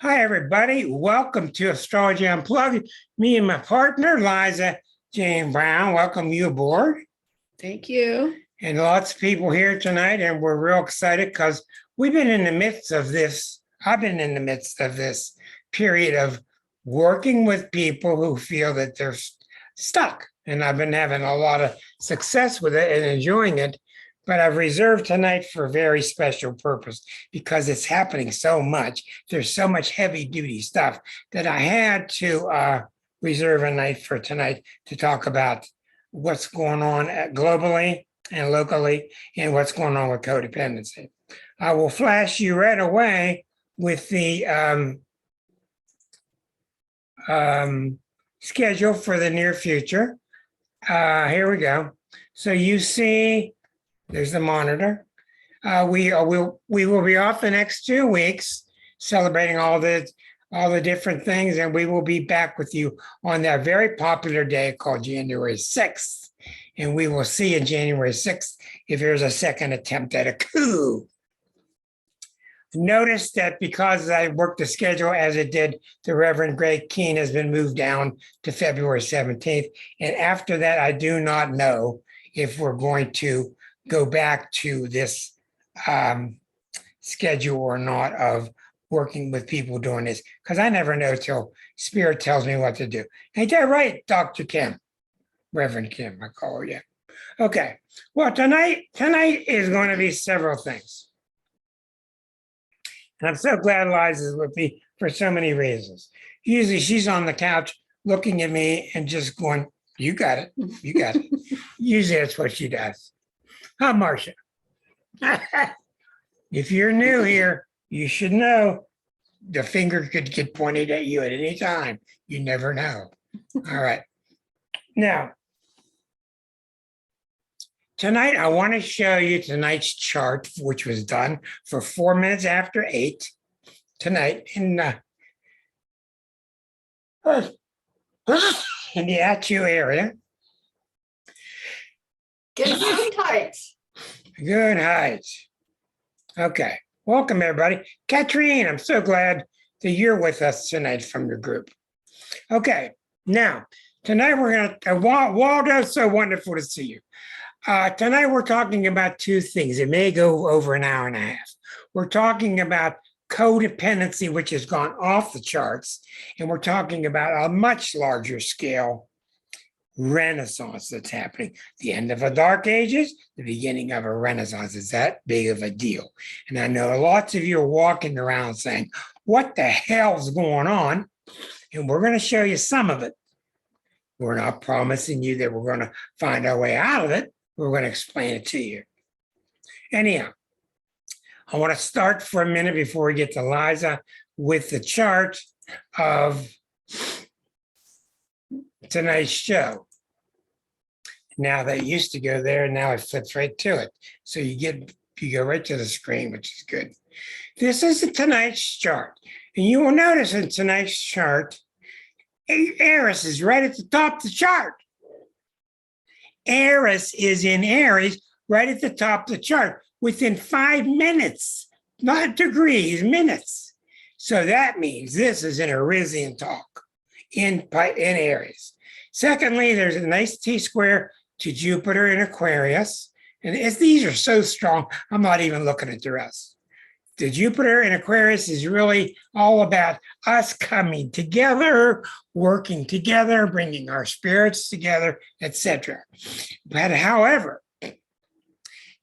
Hi, everybody. Welcome to Astrology Unplugged. Me and my partner, Liza Jane Brown, welcome you aboard. Thank you. And lots of people here tonight, and we're real excited because we've been in the midst of this. I've been in the midst of this period of working with people who feel that they're stuck. And I've been having a lot of success with it and enjoying it. But I've reserved tonight for a very special purpose because it's happening so much. There's so much heavy duty stuff that I had to reserve a night for tonight to talk about what's going on globally and locally and what's going on with codependency. I will flash you right away with the schedule for the near future. Here we go. So you see, there's the monitor. We will be off the next 2 weeks, celebrating all the different things, and we will be back with you on that very popular day called January 6th. And we will see in January 6th if there's a second attempt at a coup. Notice that because I worked the schedule as it did, the Reverend Greg Keene has been moved down to February 17th. And after that, I do not know if we're going to go back to this schedule or not of working with people doing this, because I never know till Spirit tells me what to do. Ain't that right, Dr. Kim? Reverend Kim, I call her, yeah. Okay, well, tonight is going to be several things. And I'm so glad Liza's with me for so many reasons. Usually she's on the couch looking at me and just going, you got it, you got it. Usually that's what she does. Huh, Marcia? If you're new here, you should know the finger could get pointed at you at any time. You never know. All right. Now, tonight, I want to show you tonight's chart, which was done for 4 minutes after 8 tonight in the Attu area. Good heights. Good heights. Okay. Welcome, everybody. Katrine, I'm so glad that you're with us tonight from your group. Okay. Now, tonight we're going to, Waldo, so wonderful to see you. Tonight we're talking about two things. It may go over an hour and a half. We're talking about codependency, which has gone off the charts, and we're talking about a much larger scale renaissance that's happening. The end of the Dark Ages, the beginning of a renaissance. Is that big of a deal? And I know lots of you are walking around saying, what the hell's going on? And we're going to show you some of it. We're not promising you that we're going to find our way out of it. We're going to explain it to you. Anyhow, I want to start for a minute before we get to Liza with the chart of tonight's show. Now that used to go there, now it flips right to it. So you go right to the screen, which is good. This is tonight's chart. And you will notice in tonight's chart, Eris is right at the top of the chart. Eris is in Aries right at the top of the chart within 5 minutes, not degrees, minutes. So that means this is an Arisian talk in Aries. Secondly, there's a nice T-square to Jupiter in Aquarius. And these are so strong, I'm not even looking at the rest. The Jupiter in Aquarius is really all about us coming together, working together, bringing our spirits together, etc. But however,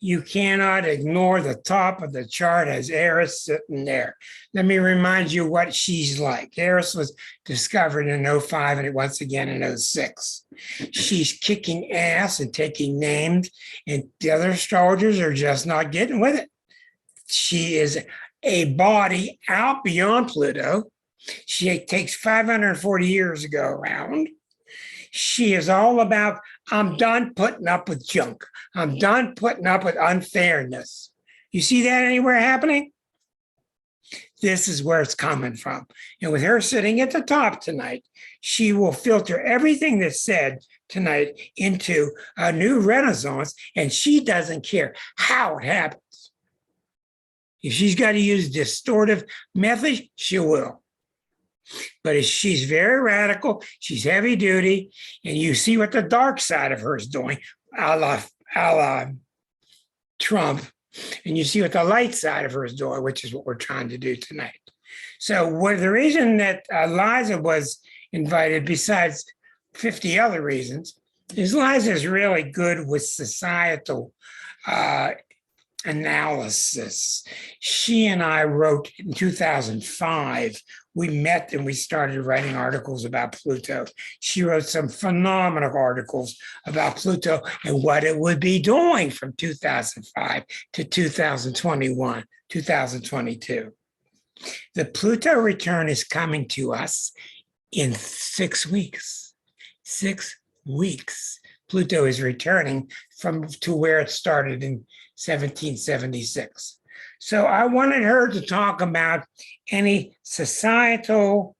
you cannot ignore the top of the chart as Eris sitting there. Let me remind you what she's like. Eris was discovered in 05 and once again in 06. She's kicking ass and taking names, and the other astrologers are just not getting with it. She is a body out beyond Pluto. She takes 540 years to go around. She is all about, I'm done putting up with junk. I'm done putting up with unfairness. You see that anywhere happening? This is where it's coming from. And with her sitting at the top tonight, she will filter everything that's said tonight into a new renaissance, and she doesn't care how it happens. If she's got to use distortive methods, she will. But she's very radical. She's heavy duty. And you see what the dark side of her is doing, a la Trump. And you see what the light side of her is doing, which is what we're trying to do tonight. So the reason that Liza was invited, besides 50 other reasons, is Liza's really good with societal analysis. She and I wrote in 2005. We met and we started writing articles about Pluto. She wrote some phenomenal articles about Pluto and what it would be doing from 2005 to 2021, 2022. The Pluto return is coming to us in 6 weeks. 6 weeks. Pluto is returning to where it started in 1776. So I wanted her to talk about any societal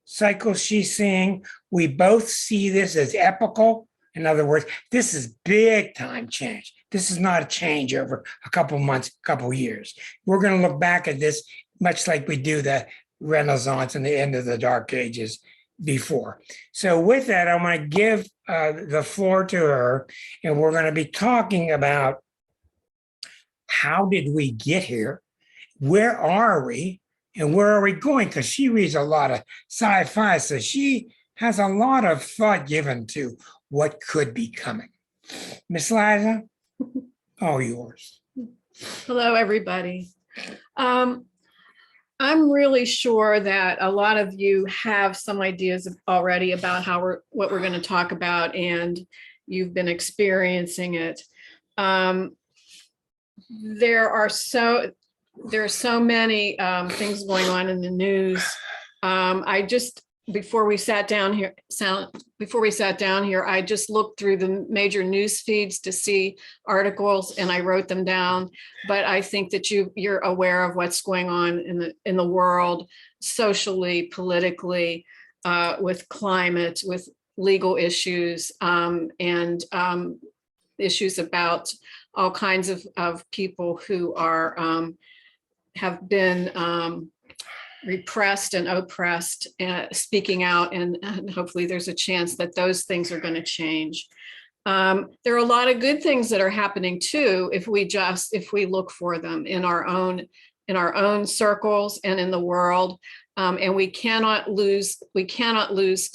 cycles she's seeing. We both see this as epical. In other words, this is big time change. This is not a change over a couple months, a couple years. We're going to look back at this much like we do the Renaissance and the end of the Dark Ages before. So with that, I want to give the floor to her, and we're going to be talking about how did we get here, where are we, and where are we going? Because she reads a lot of sci-fi, so she has a lot of thought given to what could be coming. Miss Liza, all yours. Hello, everybody. I'm really sure that a lot of you have some ideas already about what we're going to talk about, and you've been experiencing it. There are so many things going on in the news. Before we sat down here, I just looked through the major news feeds to see articles, and I wrote them down. But I think that you're aware of what's going on in the world, socially, politically, with climate, with legal issues, and issues about all kinds of people who have been repressed and oppressed, speaking out, and hopefully there's a chance that those things are going to change. There are a lot of good things that are happening too, if we look for them in our own circles and in the world. And we cannot lose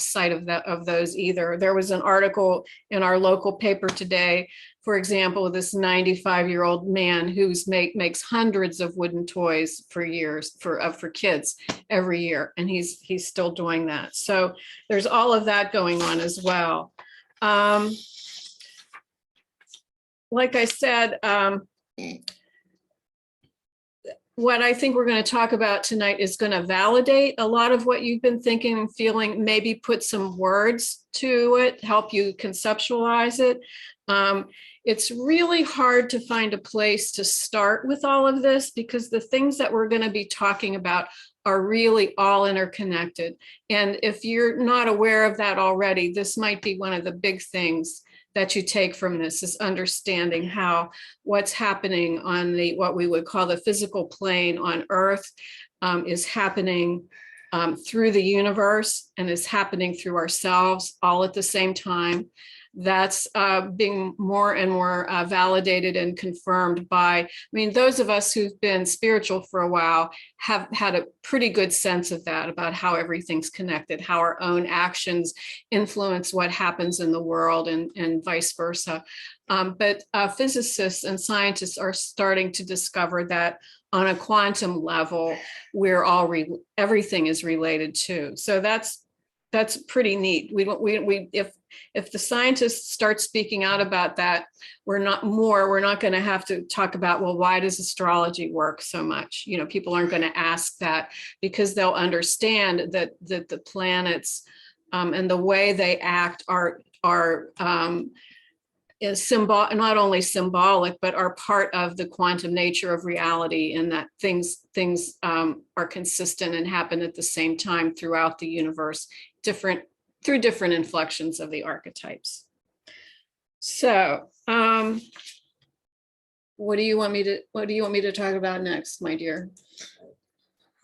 sight of those either. There was an article in our local paper today, for example, this 95-year-old man who makes hundreds of wooden toys for years for kids every year, and he's still doing that. So there's all of that going on as well. Like I said, what I think we're going to talk about tonight is going to validate a lot of what you've been thinking and feeling, maybe put some words to it, help you conceptualize it. It's really hard to find a place to start with all of this, because the things that we're going to be talking about are really all interconnected. And if you're not aware of that already, this might be one of the big things that you take from this, is understanding how what's happening on what we would call the physical plane on Earth is happening through the universe, and is happening through ourselves all at the same time. That's being more and more validated and confirmed by, those of us who've been spiritual for a while have had a pretty good sense of that, about how everything's connected, how our own actions influence what happens in the world, and vice versa. But physicists and scientists are starting to discover that on a quantum level, everything is related too. So that's pretty neat. If the scientists start speaking out about that, we're not going to have to talk about, well, why does astrology work so much? People aren't going to ask that, because they'll understand that the planets and the way they act is not only symbolic, but are part of the quantum nature of reality, and that things are consistent and happen at the same time throughout the universe, through different inflections of the archetypes. So, what do you want me to talk about next, my dear?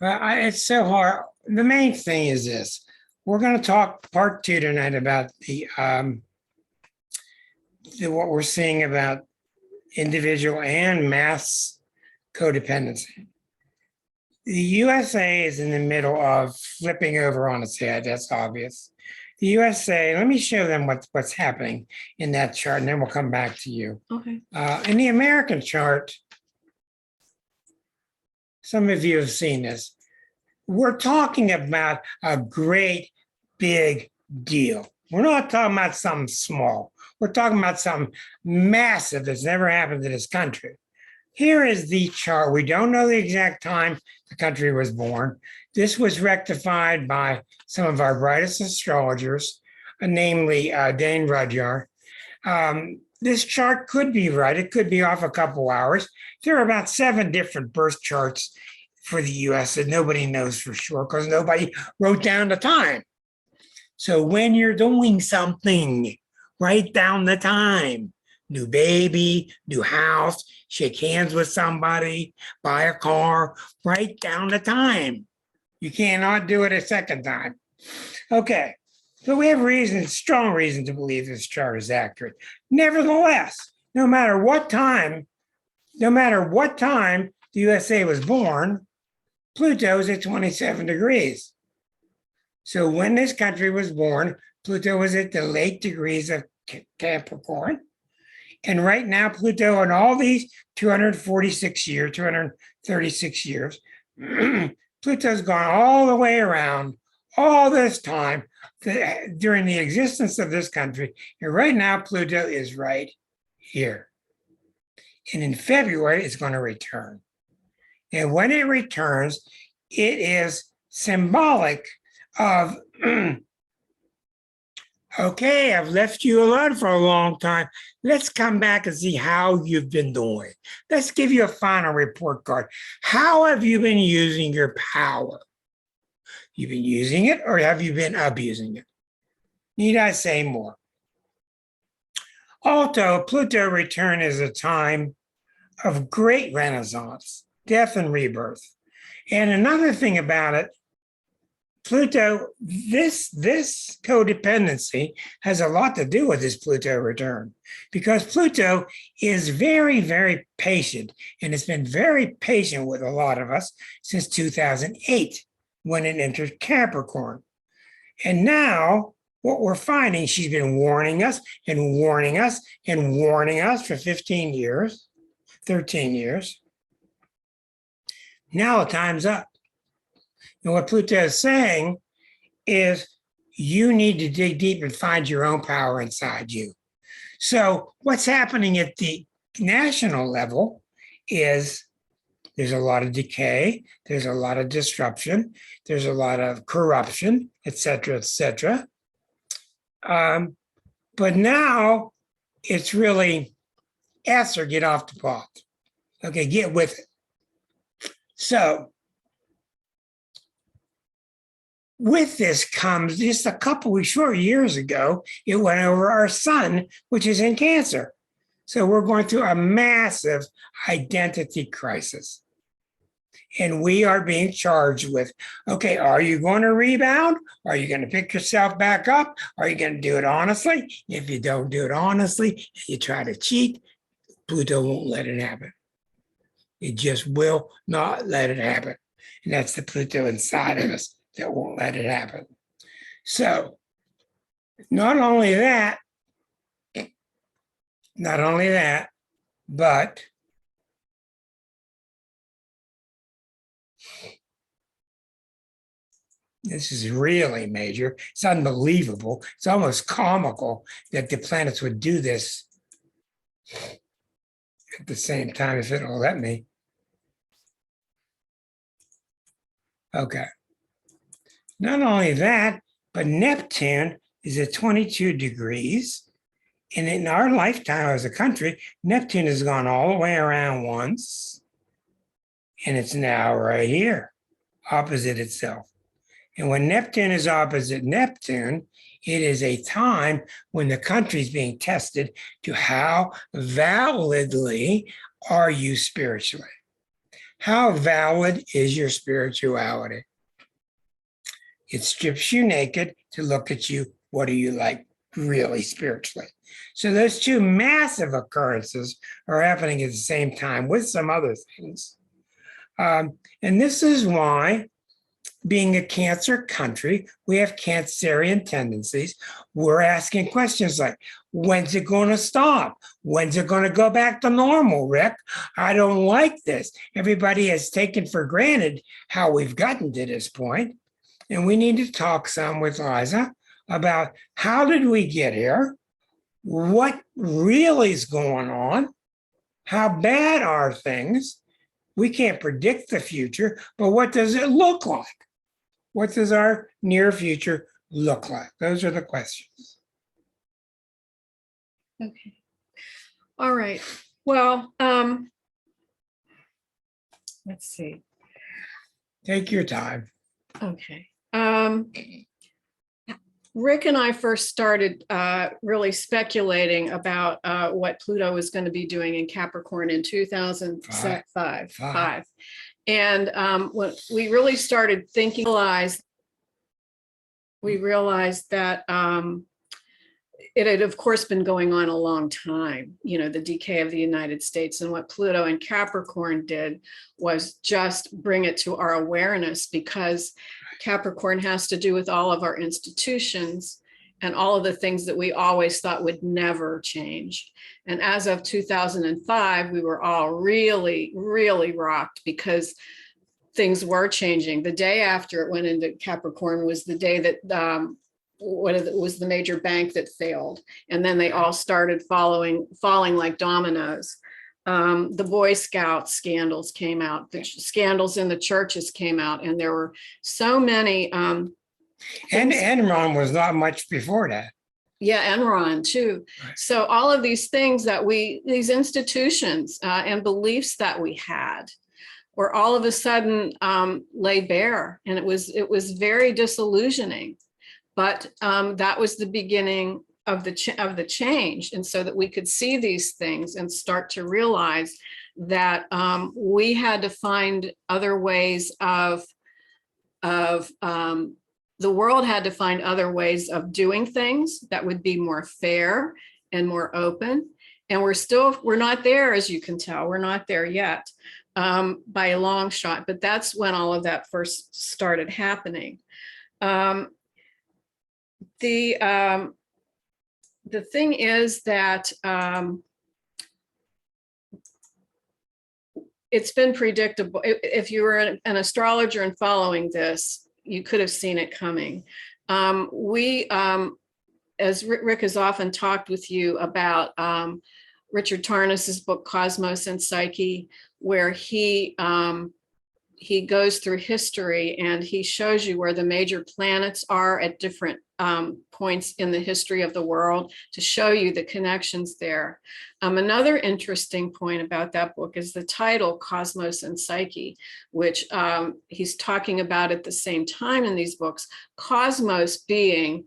It's so hard. The main thing is this. We're going to talk part two tonight about what we're seeing about individual and mass codependency. The USA is in the middle of flipping over on its head. That's obvious. The USA, let me show them what's happening in that chart, and then we'll come back to you. Okay. In the American chart, some of you have seen this. We're talking about a great big deal. We're not talking about something small. We're talking about something massive that's never happened to this country. Here is the chart. We don't know the exact time the country was born. This was rectified by some of our brightest astrologers, namely Dane Rudyard. This chart could be right. It could be off a couple hours. There are about 7 different birth charts for the US that nobody knows for sure because nobody wrote down the time. So when you're doing something, write down the time. New baby, new house, shake hands with somebody, buy a car, write down the time. You cannot do it a second time. Okay, so we have strong reason to believe this chart is accurate. Nevertheless, no matter what time the USA was born, Pluto is at 27 degrees. So when this country was born, Pluto was at the late degrees of Capricorn. And right now, Pluto in all these 236 years, 236 years, Pluto's gone all the way around all this time during the existence of this country. And right now, Pluto is right here. And in February, it's going to return. And when it returns, it is symbolic of, okay, I've left you alone for a long time. Let's come back and see how you've been doing. Let's give you a final report card. How have you been using your power? You've been using it or have you been abusing it? Need I say more? Also, Pluto return is a time of great renaissance, death and rebirth. And another thing about it, Pluto, this codependency has a lot to do with this Pluto return because Pluto is very, very patient, and it's been very patient with a lot of us since 2008 when it entered Capricorn. And now what we're finding, she's been warning us and warning us and warning us for 15 years, 13 years. Now time's up. And what Pluto is saying is you need to dig deep and find your own power inside you. So what's happening at the national level is there's a lot of decay, there's a lot of disruption, there's a lot of corruption, et cetera, et cetera. But now it's really answer, get off the pot. Okay, get with it. So with this comes just a couple of short years ago, it went over our sun, which is in Cancer. So we're going through a massive identity crisis. And we are being charged with, okay, are you going to rebound? Are you going to pick yourself back up? Are you going to do it honestly? If you don't do it honestly, you try to cheat, Pluto won't let it happen. It just will not let it happen. And that's the Pluto inside of us that won't let it happen. So not only that, but this is really major. It's unbelievable. It's almost comical that the planets would do this at the same time, if it'll let me. Okay. Not only that, but Neptune is at 22 degrees. And in our lifetime as a country, Neptune has gone all the way around once. And it's now right here, opposite itself. And when Neptune is opposite Neptune, it is a time when the country is being tested to how validly are you spiritually? How valid is your spirituality? It strips you naked to look at you. What are you like really spiritually? So those two massive occurrences are happening at the same time with some other things. And this is why, being a Cancer country, we have Cancerian tendencies. We're asking questions like, when's it going to stop? When's it going to go back to normal, Rick? I don't like this. Everybody has taken for granted how we've gotten to this point. And we need to talk some with Liza about how did we get here? What really is going on? How bad are things? We can't predict the future, but what does it look like? What does our near future look like? Those are the questions. Okay. All right. Well, let's see. Take your time. Okay. Rick and I first started really speculating about what Pluto was going to be doing in Capricorn in 2005. And when we really started thinking, we realized that it had, of course, been going on a long time, the decay of the United States. And what Pluto and Capricorn did was just bring it to our awareness, because Capricorn has to do with all of our institutions and all of the things that we always thought would never change. And as of 2005, we were all really, really rocked, because things were changing. The day after it went into Capricorn was the day that was the major bank that failed. And then they all started falling like dominoes. The Boy Scout scandals came out, the scandals in the churches came out, and there were so many. And Enron was not much before that. Yeah, Enron too. Right. So all of these things that these institutions and beliefs that we had were all of a sudden laid bare, and it was very disillusioning. But that was the beginning of the change, and so that we could see these things and start to realize that we had to find other ways of the world had to find other ways of doing things that would be more fair and more open. And we're not there, as you can tell, we're not there yet by a long shot, but that's when all of that first started happening. The thing is that it's been predictable. If you were an astrologer and following this, you could have seen it coming. As Rick has often talked with you about Richard Tarnas's book, Cosmos and Psyche, where he goes through history and he shows you where the major planets are at different points in the history of the world, to show you the connections there. Another interesting point about that book is the title, Cosmos and Psyche, which he's talking about at the same time in these books, Cosmos being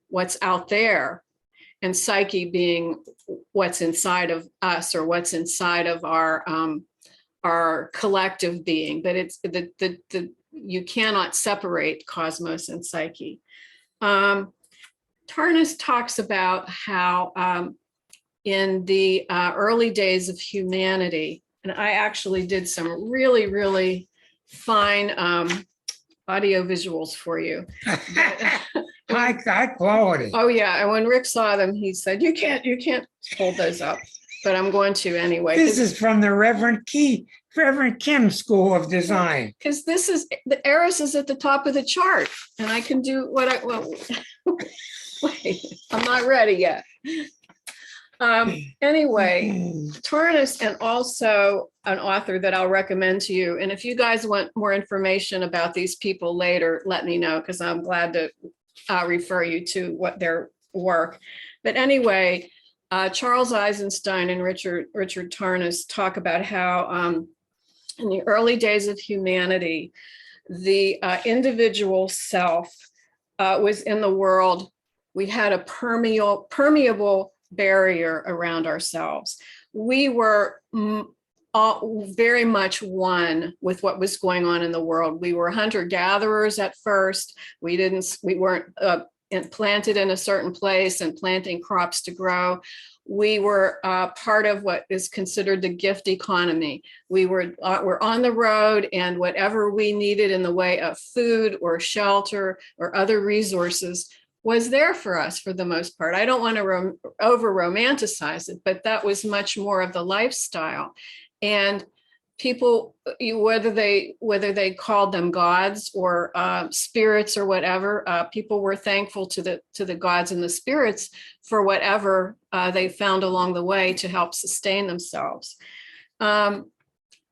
what's out there, and Psyche being what's inside of us, or what's inside of our collective being. But it's you cannot separate Cosmos and Psyche. Tarnas talks about how in the early days of humanity, and I actually did some really, really fine audio visuals for you. High quality. Oh yeah, and when Rick saw them, he said, "You can't hold those up," but I'm going to anyway. This is from the Reverend Kim School of Design. Because this is the Eris is at the top of the chart, and I can do what I want. Wait, I'm not ready yet. Anyway, Tarnas, and also an author that I'll recommend to you. And if you guys want more information about these people later, let me know, because I'm glad to refer you to what their work. But anyway, Charles Eisenstein and Richard Tarnas talk about how in the early days of humanity, the individual self was in the world. We had a permeable barrier around ourselves. We were all very much one with what was going on in the world. We were hunter-gatherers at first. We weren't planted in a certain place and planting crops to grow. We were part of what is considered the gift economy. We're on the road, and whatever we needed in the way of food or shelter or other resources was there for us for the most part. I don't want to over romanticize it, but that was much more of the lifestyle. And people, whether they called them gods or spirits or whatever, people were thankful to the gods and the spirits for whatever they found along the way to help sustain themselves. I'm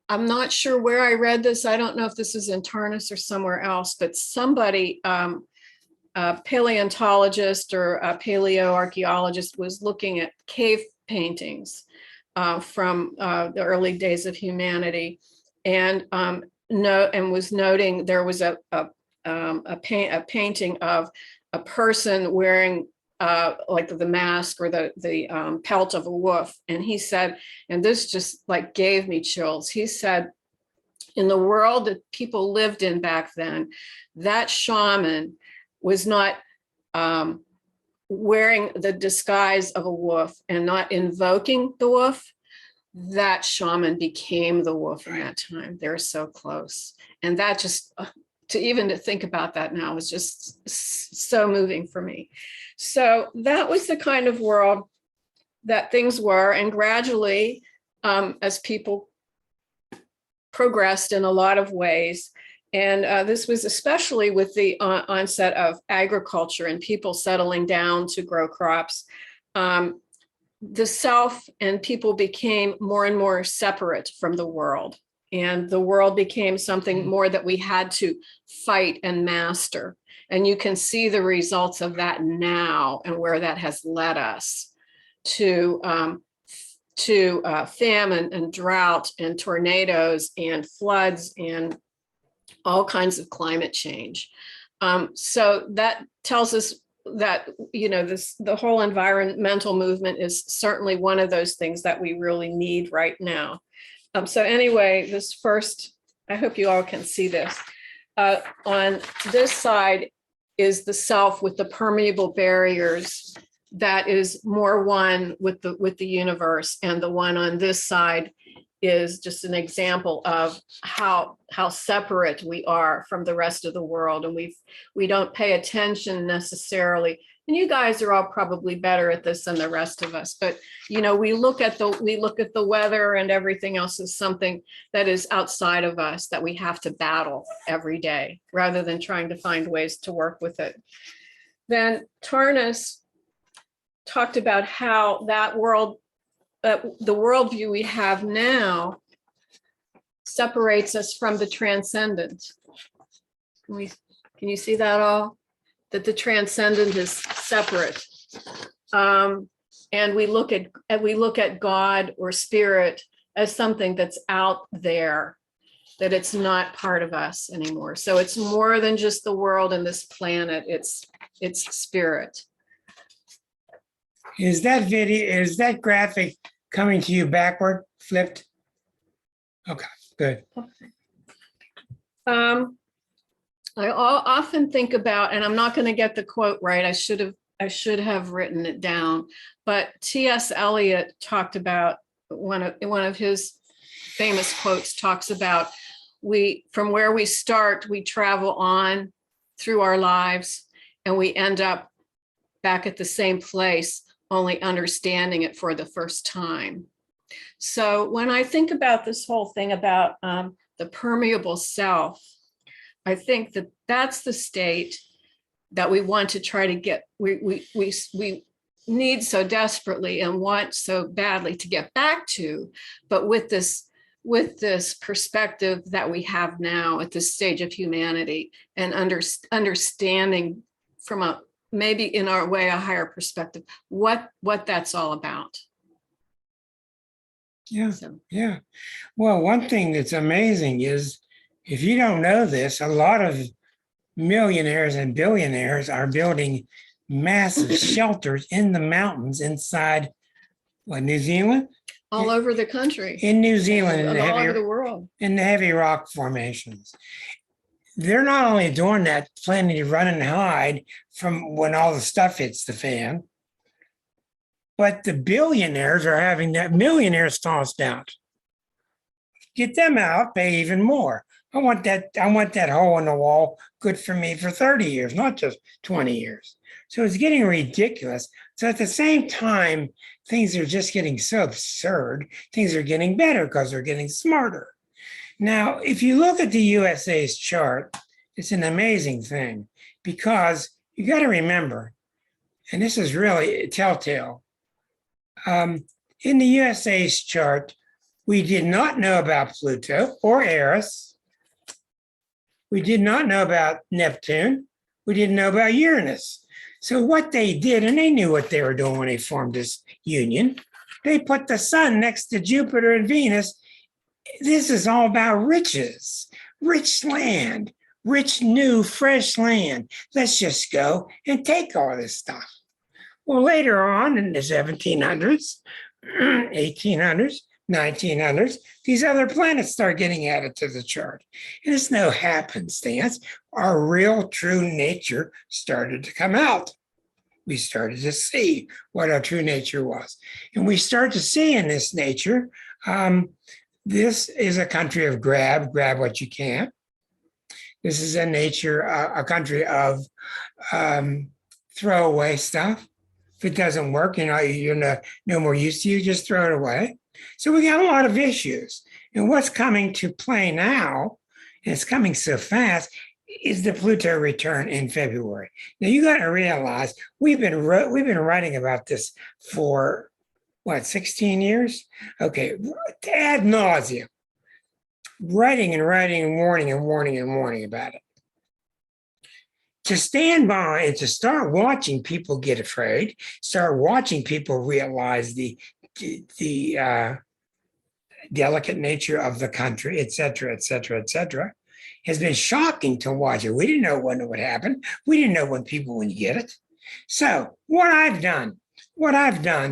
not sure where I read this. I don't know if this is in Tarnas or somewhere else, but somebody, a paleontologist or a paleoarchaeologist, was looking at cave paintings from the early days of humanity, and was noting there was a painting of a person wearing like the mask or the pelt of a wolf. And he said, and this just like gave me chills. He said, in the world that people lived in back then, that shaman was not wearing the disguise of a wolf and not invoking the wolf. That shaman became the wolf in that time. They're so close. And that just, to think about that now is just so moving for me. So that was the kind of world that things were. And gradually, as people progressed in a lot of ways, and this was especially with the onset of agriculture and people settling down to grow crops, the self and people became more and more separate from the world. And the world became something more that we had to fight and master. And you can see the results of that now and where that has led us to famine and drought and tornadoes and floods and all kinds of climate change. So that tells us that, the whole environmental movement is certainly one of those things that we really need right now. So anyway, this first, I hope you all can see this. On this side is the self with the permeable barriers that is more one with the universe, and the one on this side is just an example of how separate we are from the rest of the world, and we don't pay attention necessarily. And you guys are all probably better at this than the rest of us, but we look at the weather and everything else as something that is outside of us that we have to battle every day, rather than trying to find ways to work with it. Then Tarnas talked about how that world, the worldview we have now, separates us from the transcendent. Can you see that all? That the transcendent is separate, and we look at God or spirit as something that's out there, that it's not part of us anymore. So it's more than just the world and this planet. It's spirit. Is that graphic coming to you backward, flipped? Okay, good. I often think about, and I'm not going to get the quote right. I should have written it down. But T.S. Eliot talked about one of his famous quotes talks about from where we start, we travel on through our lives, and we end up back at the same place, only understanding it for the first time. So when I think about this whole thing about the permeable self, I think that that's the state that we want to try to get, we need so desperately and want so badly to get back to, but with this perspective that we have now at this stage of humanity, and understanding from a, maybe in our way, a higher perspective, what that's all about. Yeah, yeah. Well, one thing that's amazing is, if you don't know this, a lot of millionaires and billionaires are building massive shelters in the mountains inside, New Zealand? all over the country, in New Zealand, and all over the world. in the heavy rock formations. They're not only doing that, planning to run and hide from when all the stuff hits the fan, but the billionaires are having that millionaires tossed out. Get them out, pay even more. I want that hole in the wall good for me for 30 years, not just 20 years. So it's getting ridiculous. So at the same time, things are just getting so absurd. Things are getting better because they're getting smarter. Now, if you look at the USA's chart, it's an amazing thing because you got to remember, and this is really telltale, in the USA's chart, we did not know about Pluto or Eris. We did not know about Neptune. We didn't know about Uranus. So what they did, and they knew what they were doing when they formed this union, they put the sun next to Jupiter and Venus. This is all about riches, rich land, rich, new, fresh land. Let's just go and take all this stuff. Well, later on in the 1700s, 1800s, 1900s, these other planets start getting added to the chart. And it's no happenstance. Our real true nature started to come out. We started to see what our true nature was. And we start to see in this nature, this is a country of grab what you can. This is a country of throw away stuff. If it doesn't work, you're no more use to you, just throw it away. So we got a lot of issues. And what's coming to play now, and it's coming so fast, is the Pluto return in February. Now you got to realize we've been writing about this for 16 years? Okay, ad nauseum. Writing and warning about it. To stand by and to start watching people get afraid, start watching people realize the delicate nature of the country, et cetera, has been shocking to watch it. We didn't know when it would happen. We didn't know when people would get it. So what I've done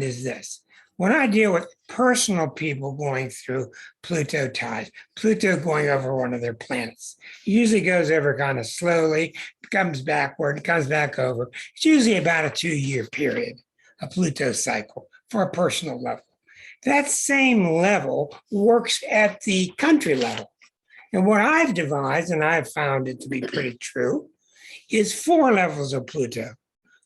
is this. When I deal with personal people going through Pluto ties, Pluto going over one of their planets, it usually goes over kind of slowly, comes backward, comes back over. It's usually about a 2-year period, a Pluto cycle for a personal level. That same level works at the country level. And what I've devised, and I've found it to be pretty true, is 4 levels of Pluto.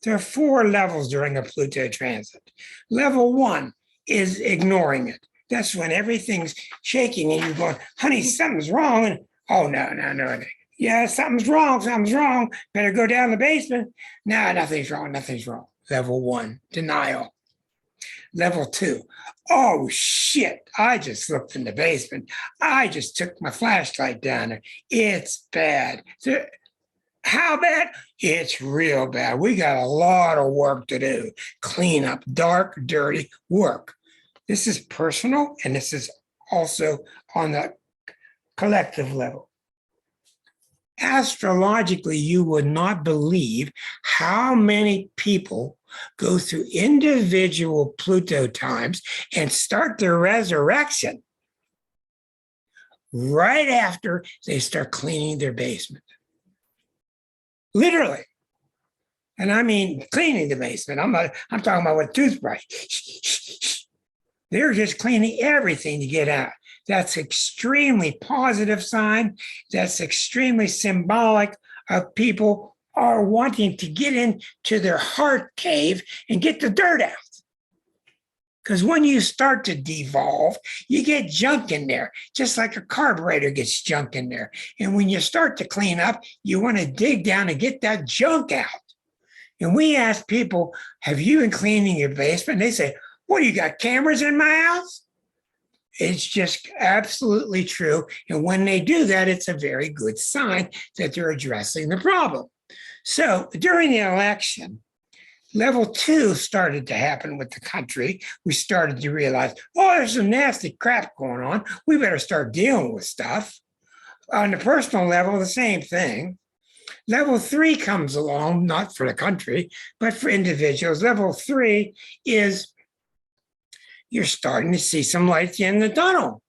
There are 4 levels during a Pluto transit. Level 1 is ignoring it. That's when everything's shaking and you're going, honey, something's wrong. And oh, no. Yeah, something's wrong. Better go down the basement. No, nothing's wrong. Level 1, denial. Level 2, oh shit, I just looked in the basement. I just took my flashlight down there. It's bad. So, how bad? It's real bad. We got a lot of work to do. Clean up, dark, dirty work. This is personal, and this is also on the collective level. Astrologically, you would not believe how many people go through individual Pluto times and start their resurrection right after they start cleaning their basement. Literally. And I mean cleaning the basement. I'm talking about with a toothbrush. They're just cleaning everything to get out. That's extremely positive sign. That's extremely symbolic of people are wanting to get into their heart cave and get the dirt out. Because when you start to devolve, you get junk in there, just like a carburetor gets junk in there. And when you start to clean up, you want to dig down and get that junk out. And we ask people, have you been cleaning your basement? And they say, what, do you got cameras in my house? It's just absolutely true. And when they do that, it's a very good sign that they're addressing the problem. So during the election, level 2 started to happen with the country. We started to realize, oh, there's some nasty crap going on. We better start dealing with stuff. On the personal level, the same thing. Level 3 comes along, not for the country, but for individuals. Level 3 is you're starting to see some light at the end of the tunnel.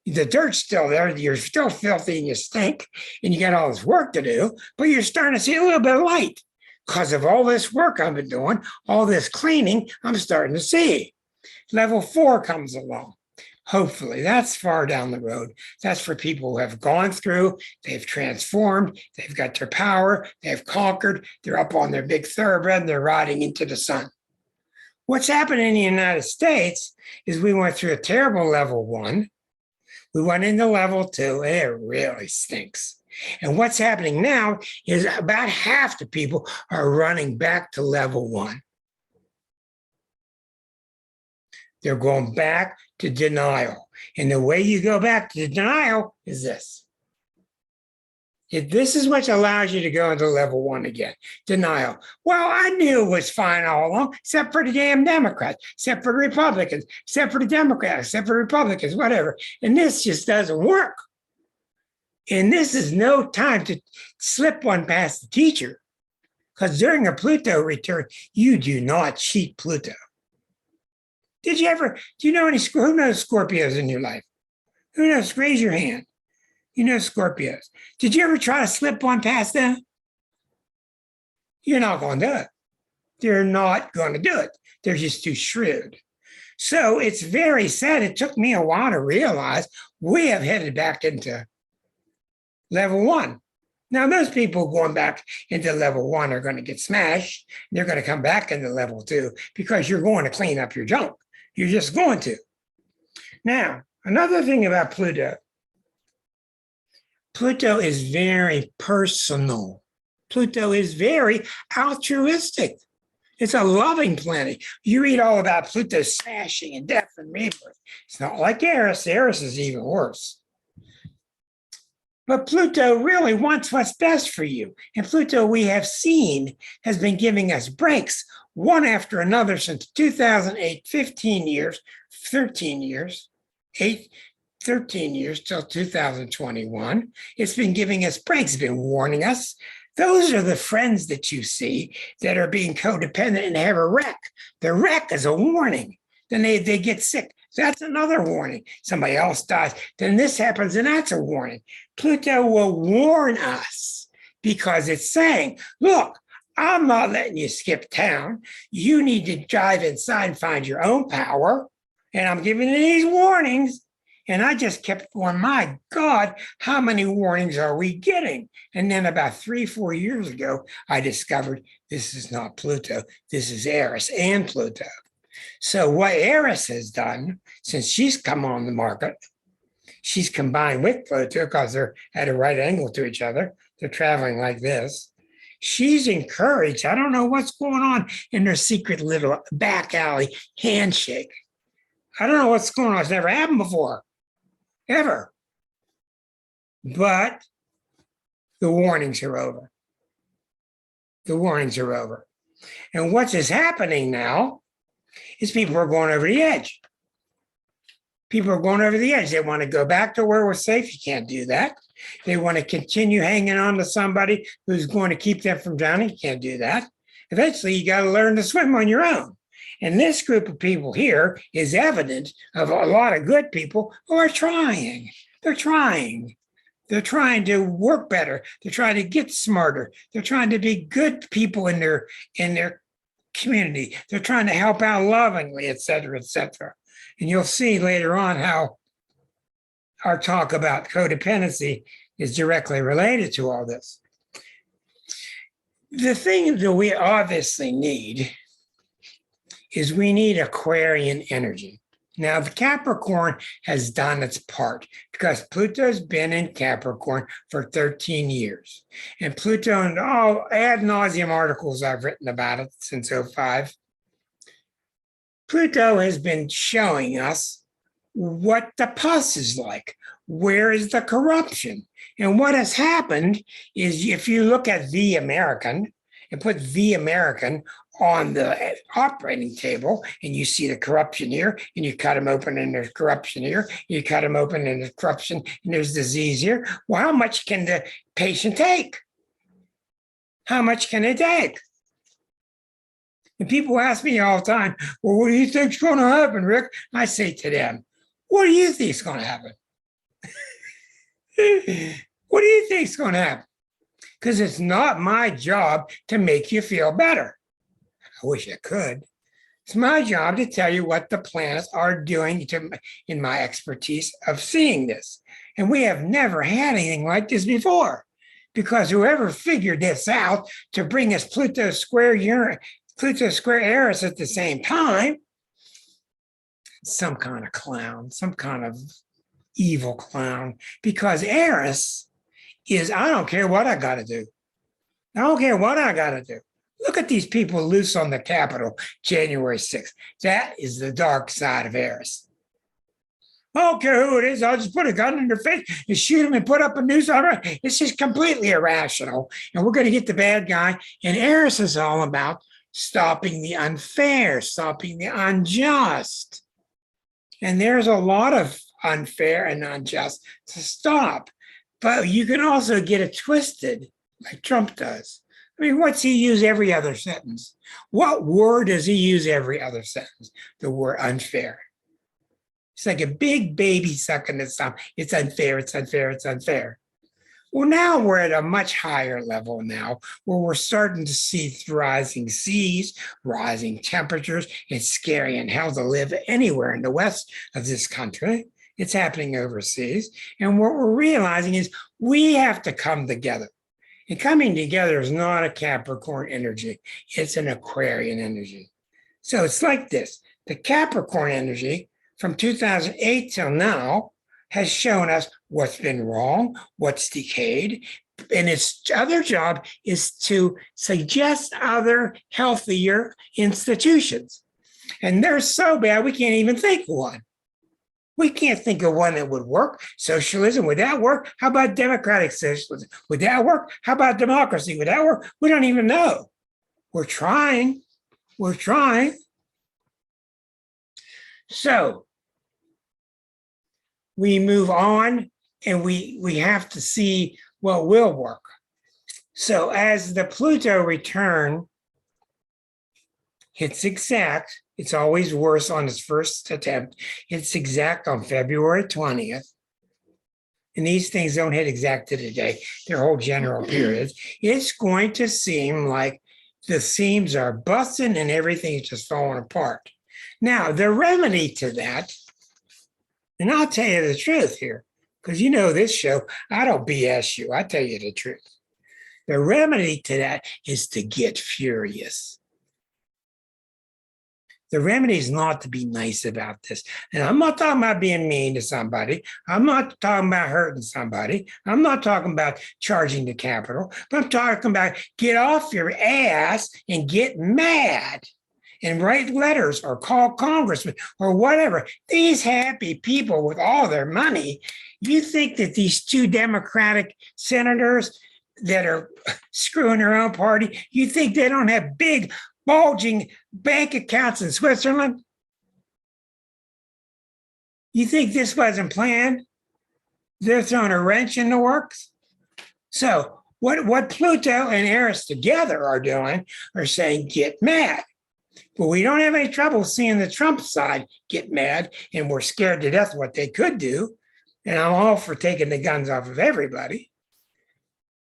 The dirt's still there. You're still filthy and you stink and you got all this work to do, but you're starting to see a little bit of light because of all this work I've been doing, all this cleaning, I'm starting to see. Level 4 comes along. Hopefully, that's far down the road. That's for people who have gone through, they've transformed, they've got their power, they've conquered, they're up on their big thoroughbred, and they're riding into the sun. What's happened in the United States is we went through a terrible level 1. We went into level 2, and it really stinks. And what's happening now is about half the people are running back to level 1. They're going back to denial. And the way you go back to denial is this. This is what allows you to go into level 1 again, denial. Well, I knew it was fine all along, except for the damn Democrats, except for the Republicans, except for the Democrats, except for the Republicans, whatever. And this just doesn't work. And this is no time to slip one past the teacher, because during a Pluto return, you do not cheat Pluto. Do you know who knows Scorpios in your life? Who knows? Raise your hand. You know Scorpios. Did you ever try to slip one past them? You're not going to do it. They're not going to do it. They're just too shrewd. So it's very sad. It took me a while to realize we have headed back into level 1. Now, those people going back into level 1 are going to get smashed. They're going to come back into level 2 because you're going to clean up your junk. You're just going to. Now, another thing about Pluto. Pluto is very personal. Pluto is very altruistic. It's a loving planet. You read all about Pluto smashing and death and rebirth. It's not like Eris. Eris is even worse. But Pluto really wants what's best for you. And Pluto, we have seen, has been giving us breaks one after another since 2008, 15 years, 13 years, 13 years till 2021. It's been giving us breaks, it's been warning us. Those are the friends that you see that are being codependent and have a wreck. The wreck is a warning. Then they get sick. That's another warning. Somebody else dies. Then this happens, and that's a warning. Pluto will warn us because it's saying, look, I'm not letting you skip town. You need to drive inside and find your own power. And I'm giving you these warnings. And I just kept going, my God, how many warnings are we getting? And then about 3-4 years ago, I discovered this is not Pluto. This is Eris and Pluto. So what Eris has done, since she's come on the market, she's combined with Pluto because they're at a right angle to each other. They're traveling like this. She's encouraged. I don't know what's going on in their secret little back alley handshake. I don't know what's going on. It's never happened before, ever. But the warnings are over. The warnings are over. And what is happening now is people are going over the edge. People are going over the edge. They want to go back to where we're safe. You can't do that. They want to continue hanging on to somebody who's going to keep them from drowning. You can't do that. Eventually, you got to learn to swim on your own. And this group of people here is evidence of a lot of good people who are trying. They're trying. They're trying to work better. They're trying to get smarter. They're trying to be good people in their community. They're trying to help out lovingly, et cetera, et cetera. And you'll see later on how our talk about codependency is directly related to all this. The thing that we obviously need is we need Aquarian energy. Now, the Capricorn has done its part because Pluto's been in Capricorn for 13 years. And Pluto, and all ad nauseum articles I've written about it since 2005, Pluto has been showing us what the pus is like. Where is the corruption? And what has happened is if you look at the American and put the American on the operating table and you see the corruption here and you cut them open and there's corruption here, you cut them open and there's corruption and there's disease here. Well, how much can the patient take? How much can it take? And people ask me all the time, well, what do you think's going to happen, Rick? I say to them, what do you think's going to happen? What do you think's going to happen? Because it's not my job to make you feel better. I wish I could. It's my job to tell you what the planets are doing in my expertise of seeing this. And we have never had anything like this before, because whoever figured this out to bring us Pluto square Eris at the same time, some kind of clown, some kind of evil clown, because Eris is, I don't care what I got to do. I don't care what I got to do. Look at these people loose on the Capitol January 6th. That is the dark side of Eris. I don't care who it is. I'll just put a gun in their face and shoot them and put up a news on it. It's just completely irrational. And we're going to get the bad guy. And Eris is all about stopping the unfair, stopping the unjust. And there's a lot of unfair and unjust to stop. But you can also get it twisted like Trump does. I mean, what's he use every other sentence? What word does he use every other sentence? The word unfair. It's like a big baby sucking its thumb. It's unfair, it's unfair, it's unfair. Well, now we're at a much higher level now, where we're starting to see rising seas, rising temperatures. It's scary and hell to live anywhere in the west of this country. It's happening overseas. And what we're realizing is we have to come together. And coming together is not a Capricorn energy. It's an Aquarian energy. So it's like this. The Capricorn energy from 2008 till now has shown us what's been wrong, what's decayed. And its other job is to suggest other healthier institutions. And they're so bad, we can't even think of one. We can't think of one that would work. Socialism, would that work? How about democratic socialism? Would that work? How about democracy? Would that work? We don't even know. We're trying. We're trying. So we move on, and we have to see what will work. So as the Pluto return hits exact, it's always worse on its first attempt. It's exact on February 20th. And these things don't hit exact to the day, they're whole general periods. It's going to seem like the seams are busting and everything's just falling apart. Now, the remedy to that, and I'll tell you the truth here, because you know this show, I don't BS you, I tell you the truth. The remedy to that is to get furious. The remedy is not to be nice about this. And I'm not talking about being mean to somebody. I'm not talking about hurting somebody. I'm not talking about charging the Capitol. But I'm talking about get off your ass and get mad and write letters or call congressmen or whatever. These happy people with all their money, you think that these two Democratic senators that are screwing their own party, you think they don't have big bulging bank accounts in Switzerland? You think this wasn't planned? They're throwing a wrench in the works. So what Pluto and Eris together are doing are saying, get mad. But we don't have any trouble seeing the Trump side get mad, and we're scared to death what they could do. And I'm all for taking the guns off of everybody.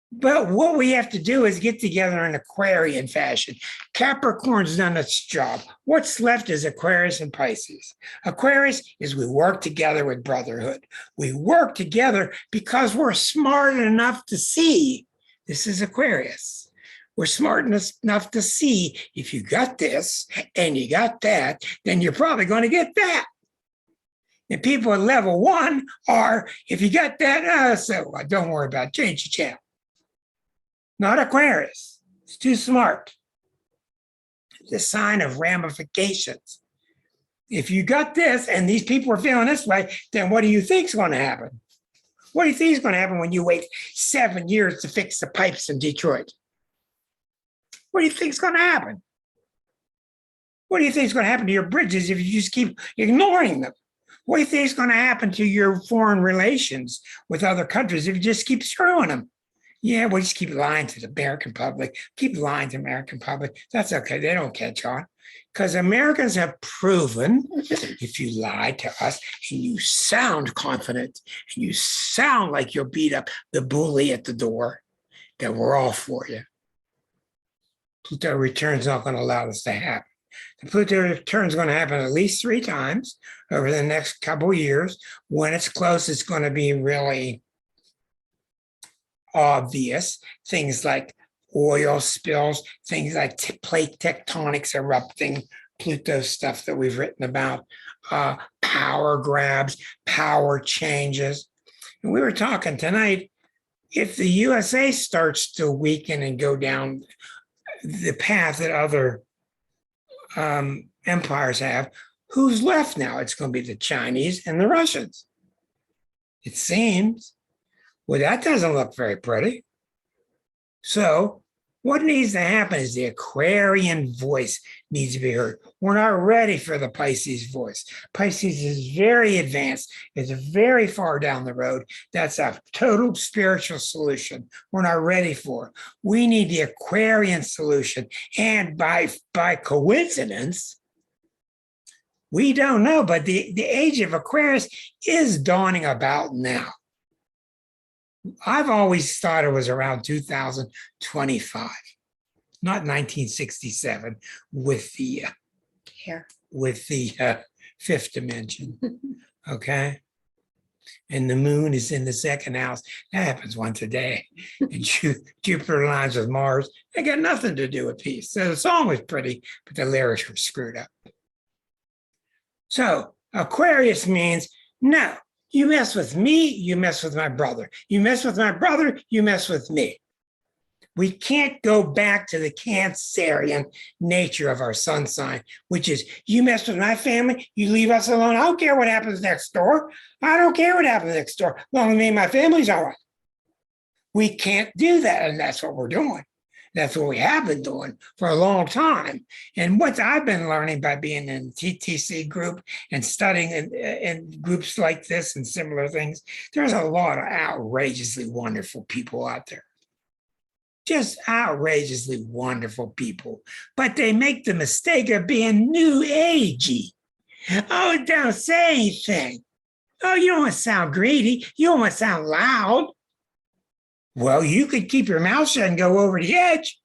But what we have to do is get together in Aquarian fashion. Capricorn's done its job. What's left is Aquarius and Pisces. Aquarius is we work together with brotherhood. We work together because we're smart enough to see. This is Aquarius. We're smart enough to see if you got this and you got that, then you're probably going to get that. And people at level 1 are, if you got that, so don't worry about it, change the channel. Not Aquarius. It's too smart. It's a sign of ramifications. If you got this and these people are feeling this way, then what do you think is going to happen? What do you think is going to happen when you wait 7 years to fix the pipes in Detroit? What do you think is going to happen? What do you think is going to happen to your bridges if you just keep ignoring them? What do you think is going to happen to your foreign relations with other countries if you just keep screwing them? Yeah, we'll just keep lying to the American public, keep lying to the American public. That's okay. They don't catch on. Because Americans have proven if you lie to us and you sound confident and you sound like you'll beat up the bully at the door, that we're all for you. Pluto return is not going to allow this to happen. The Pluto return is going to happen at least 3 times over the next couple of years. When it's close, it's going to be really obvious. Things like oil spills, things like plate tectonics erupting, Pluto stuff that we've written about, power grabs, power changes. And we were talking tonight, if the USA starts to weaken and go down the path that other empires have, who's left now? It's going to be the Chinese and the Russians. It seems. Well, that doesn't look very pretty. So what needs to happen is the Aquarian voice needs to be heard. We're not ready for the Pisces voice. Pisces is very advanced. It's very far down the road. That's a total spiritual solution we're not ready for. We need the Aquarian solution. And by coincidence, we don't know, but the age of Aquarius is dawning about now. I've always thought it was around 2025, not 1967, with the fifth dimension. Okay, and the moon is in the second house. That happens once a day. And Jupiter aligns with Mars. They got nothing to do with peace. So the song was pretty, but the lyrics were screwed up. So Aquarius means no. You mess with me, you mess with my brother. You mess with my brother, you mess with me. We can't go back to the Cancerian nature of our sun sign, which is you mess with my family, you leave us alone. I don't care what happens next door. I don't care what happens next door. As long as me and my family's all right. We can't do that, and that's what we're doing. That's what we have been doing for a long time. And what I've been learning by being in TTC group and studying in groups like this and similar things, there's a lot of outrageously wonderful people out there. Just outrageously wonderful people. But they make the mistake of being new agey. Oh, don't say anything. Oh, you don't want to sound greedy. You don't want to sound loud. Well, you could keep your mouth shut and go over the edge.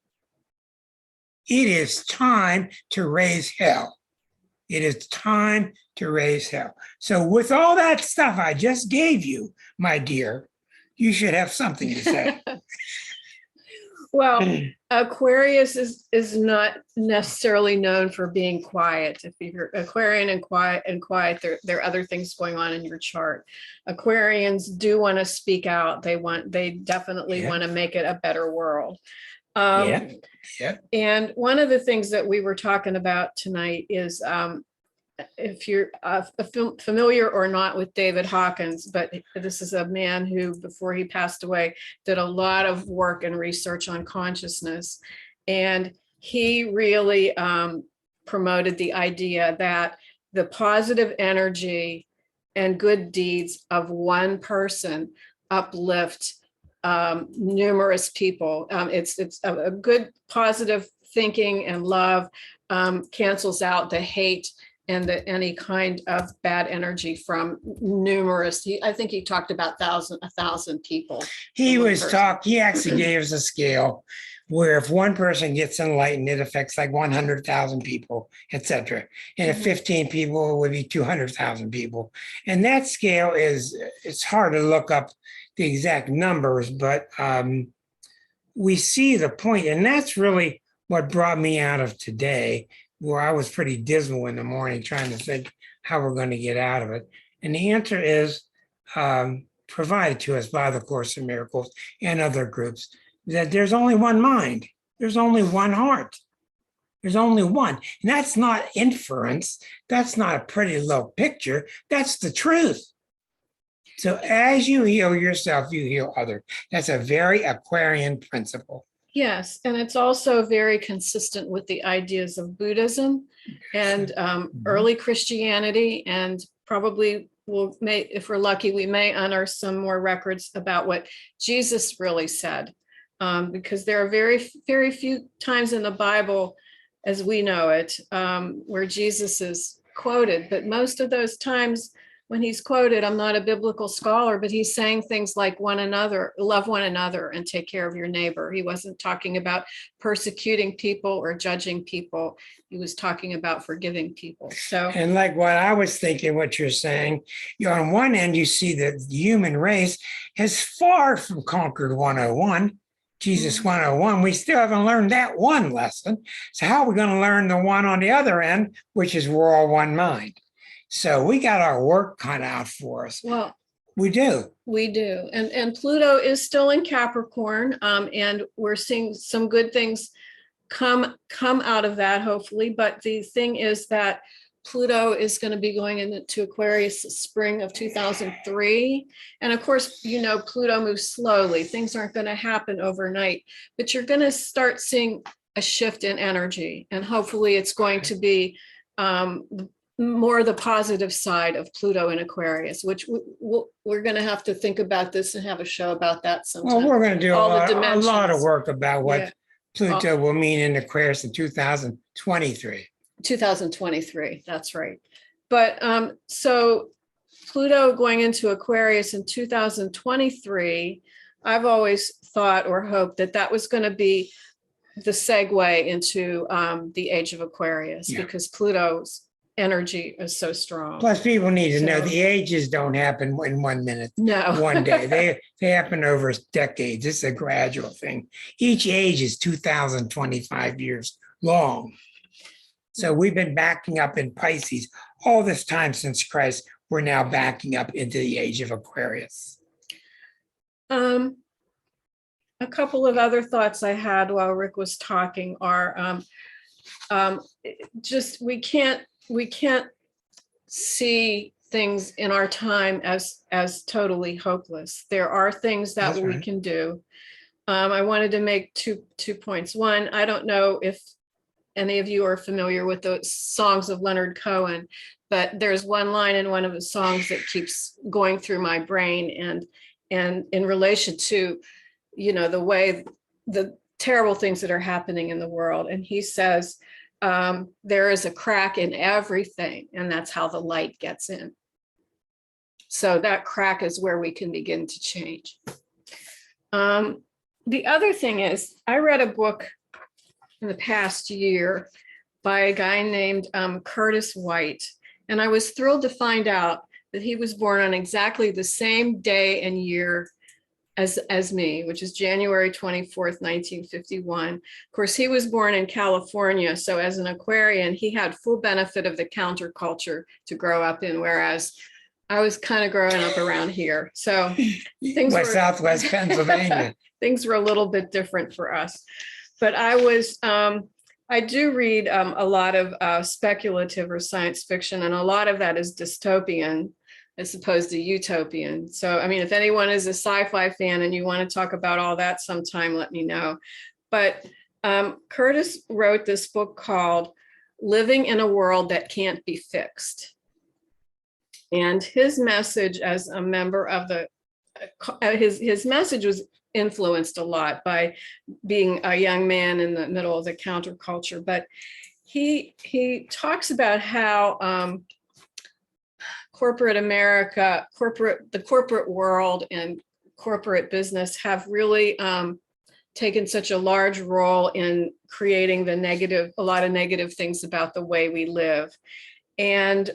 It is time to raise hell. It is time to raise hell. So with all that stuff I just gave you, my dear, you should have something to say. Well, Aquarius is not necessarily known for being quiet. If you're Aquarian and quiet, there are other things going on in your chart. Aquarians do want to speak out. They definitely want to make it a better world. And one of the things that we were talking about tonight is if you're familiar or not with David Hawkins, but this is a man who, before he passed away, did a lot of work and research on consciousness. And he really promoted the idea that the positive energy and good deeds of one person uplift numerous people. It's a good positive thinking and love cancels out the hate and any kind of bad energy from numerous. I think he talked about 1,000 people. He actually gave us a scale where if one person gets enlightened, it affects like 100,000 people, etc. And if 15 people, it would be 200,000 people. And that scale it's hard to look up the exact numbers, but we see the point. And that's really what brought me out of today, where I was pretty dismal in the morning trying to think how we're going to get out of it. And the answer is provided to us by the Course in Miracles and other groups, that there's only one mind. There's only one heart. There's only one. And that's not inference. That's not a pretty little picture. That's the truth. So as you heal yourself, you heal others. That's a very Aquarian principle. Yes, and it's also very consistent with the ideas of Buddhism and early Christianity, and probably if we're lucky, we may unearth some more records about what Jesus really said because there are very, very few times in the Bible, as we know it, where Jesus is quoted. But most of those times when he's quoted, I'm not a biblical scholar, but he's saying things like love one another and take care of your neighbor. He wasn't talking about persecuting people or judging people. He was talking about forgiving people. So, and like what I was thinking, what you're saying, on one end, you see that the human race has far from conquered 101. Jesus 101, we still haven't learned that one lesson. So how are we going to learn the one on the other end, which is we're all one mind? So we got our work cut out for us. well, We do. we do. And Pluto is still in Capricorn, and we're seeing some good things come out of that, hopefully. But the thing is that Pluto is going to be going into Aquarius spring of 2003. And of course, Pluto moves slowly. Things aren't going to happen overnight, but you're going to start seeing a shift in energy. And hopefully it's going to be more the positive side of Pluto in Aquarius, which we're going to have to think about this and have a show about that sometime. Well, we're going to do a lot of work about what Pluto will mean in Aquarius in 2023. 2023, that's right. But so Pluto going into Aquarius in 2023, I've always thought or hoped that was going to be the segue into the age of Aquarius, because Pluto's energy is so strong. Plus, people need to know the ages don't happen in 1 minute. No. One day. They happen over decades. It's a gradual thing. Each age is 2025 years long. So we've been backing up in Pisces all this time since Christ. We're now backing up into the age of Aquarius. A couple of other thoughts I had while Rick was talking are just we can't see things in our time as totally hopeless. There are things that we can do. I wanted to make two points. One, I don't know if any of you are familiar with the songs of Leonard Cohen, but there's one line in one of the songs that keeps going through my brain, and in relation to, the terrible things that are happening in the world. And he says, there is a crack in everything, and that's how the light gets in. So that crack is where we can begin to change. The other thing is, I read a book in the past year by a guy named Curtis White, and I was thrilled to find out that he was born on exactly the same day and year as me, which is January 24th, 1951. Of course, he was born in California, so as an Aquarian, he had full benefit of the counterculture to grow up in, whereas I was kind of growing up around here. So things were Southwest Pennsylvania. Things were a little bit different for us. But I do read a lot of speculative or science fiction, and a lot of that is dystopian as opposed to utopian. So, I mean, if anyone is a sci-fi fan and you want to talk about all that sometime, let me know. But Curtis wrote this book called Living in a World That Can't Be Fixed. And his message as a member of his message was influenced a lot by being a young man in the middle of the counterculture. But he talks about how corporate America, the corporate world and corporate business have really taken such a large role in creating a lot of negative things about the way we live, and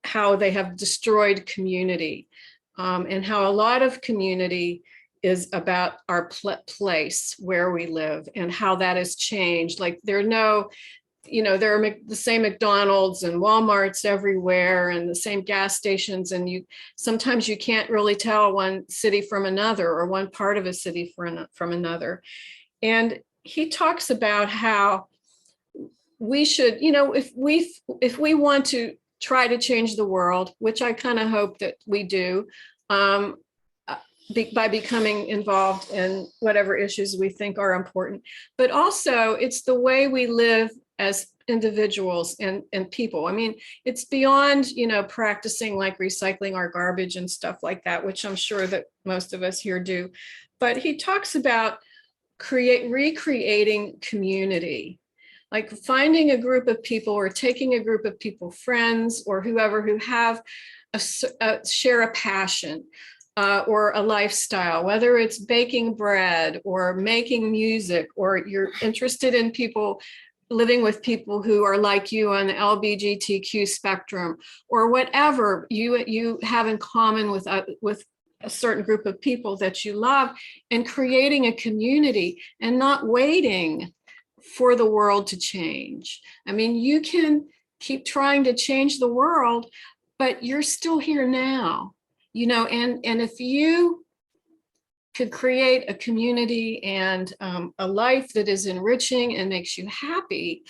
how they have destroyed community, and how a lot of community is about our place where we live and how that has changed. Like there are the same McDonald's and Walmarts everywhere and the same gas stations. And sometimes you can't really tell one city from another or one part of a city from another. And he talks about how we should, if we want to try to change the world, which I kind of hope that we do, by becoming involved in whatever issues we think are important, but also it's the way we live as individuals and people. I mean, it's beyond, practicing like recycling our garbage and stuff like that, which I'm sure that most of us here do. But he talks about recreating community, like finding a group of people or taking a group of people, friends or whoever, who have share a passion or a lifestyle, whether it's baking bread or making music, or you're interested in people living with people who are like you on the LGBTQ spectrum, or whatever you have in common with a certain group of people that you love, and creating a community and not waiting for the world to change. I mean, you can keep trying to change the world, but you're still here now, and if you could create a community and a life that is enriching and makes you happy,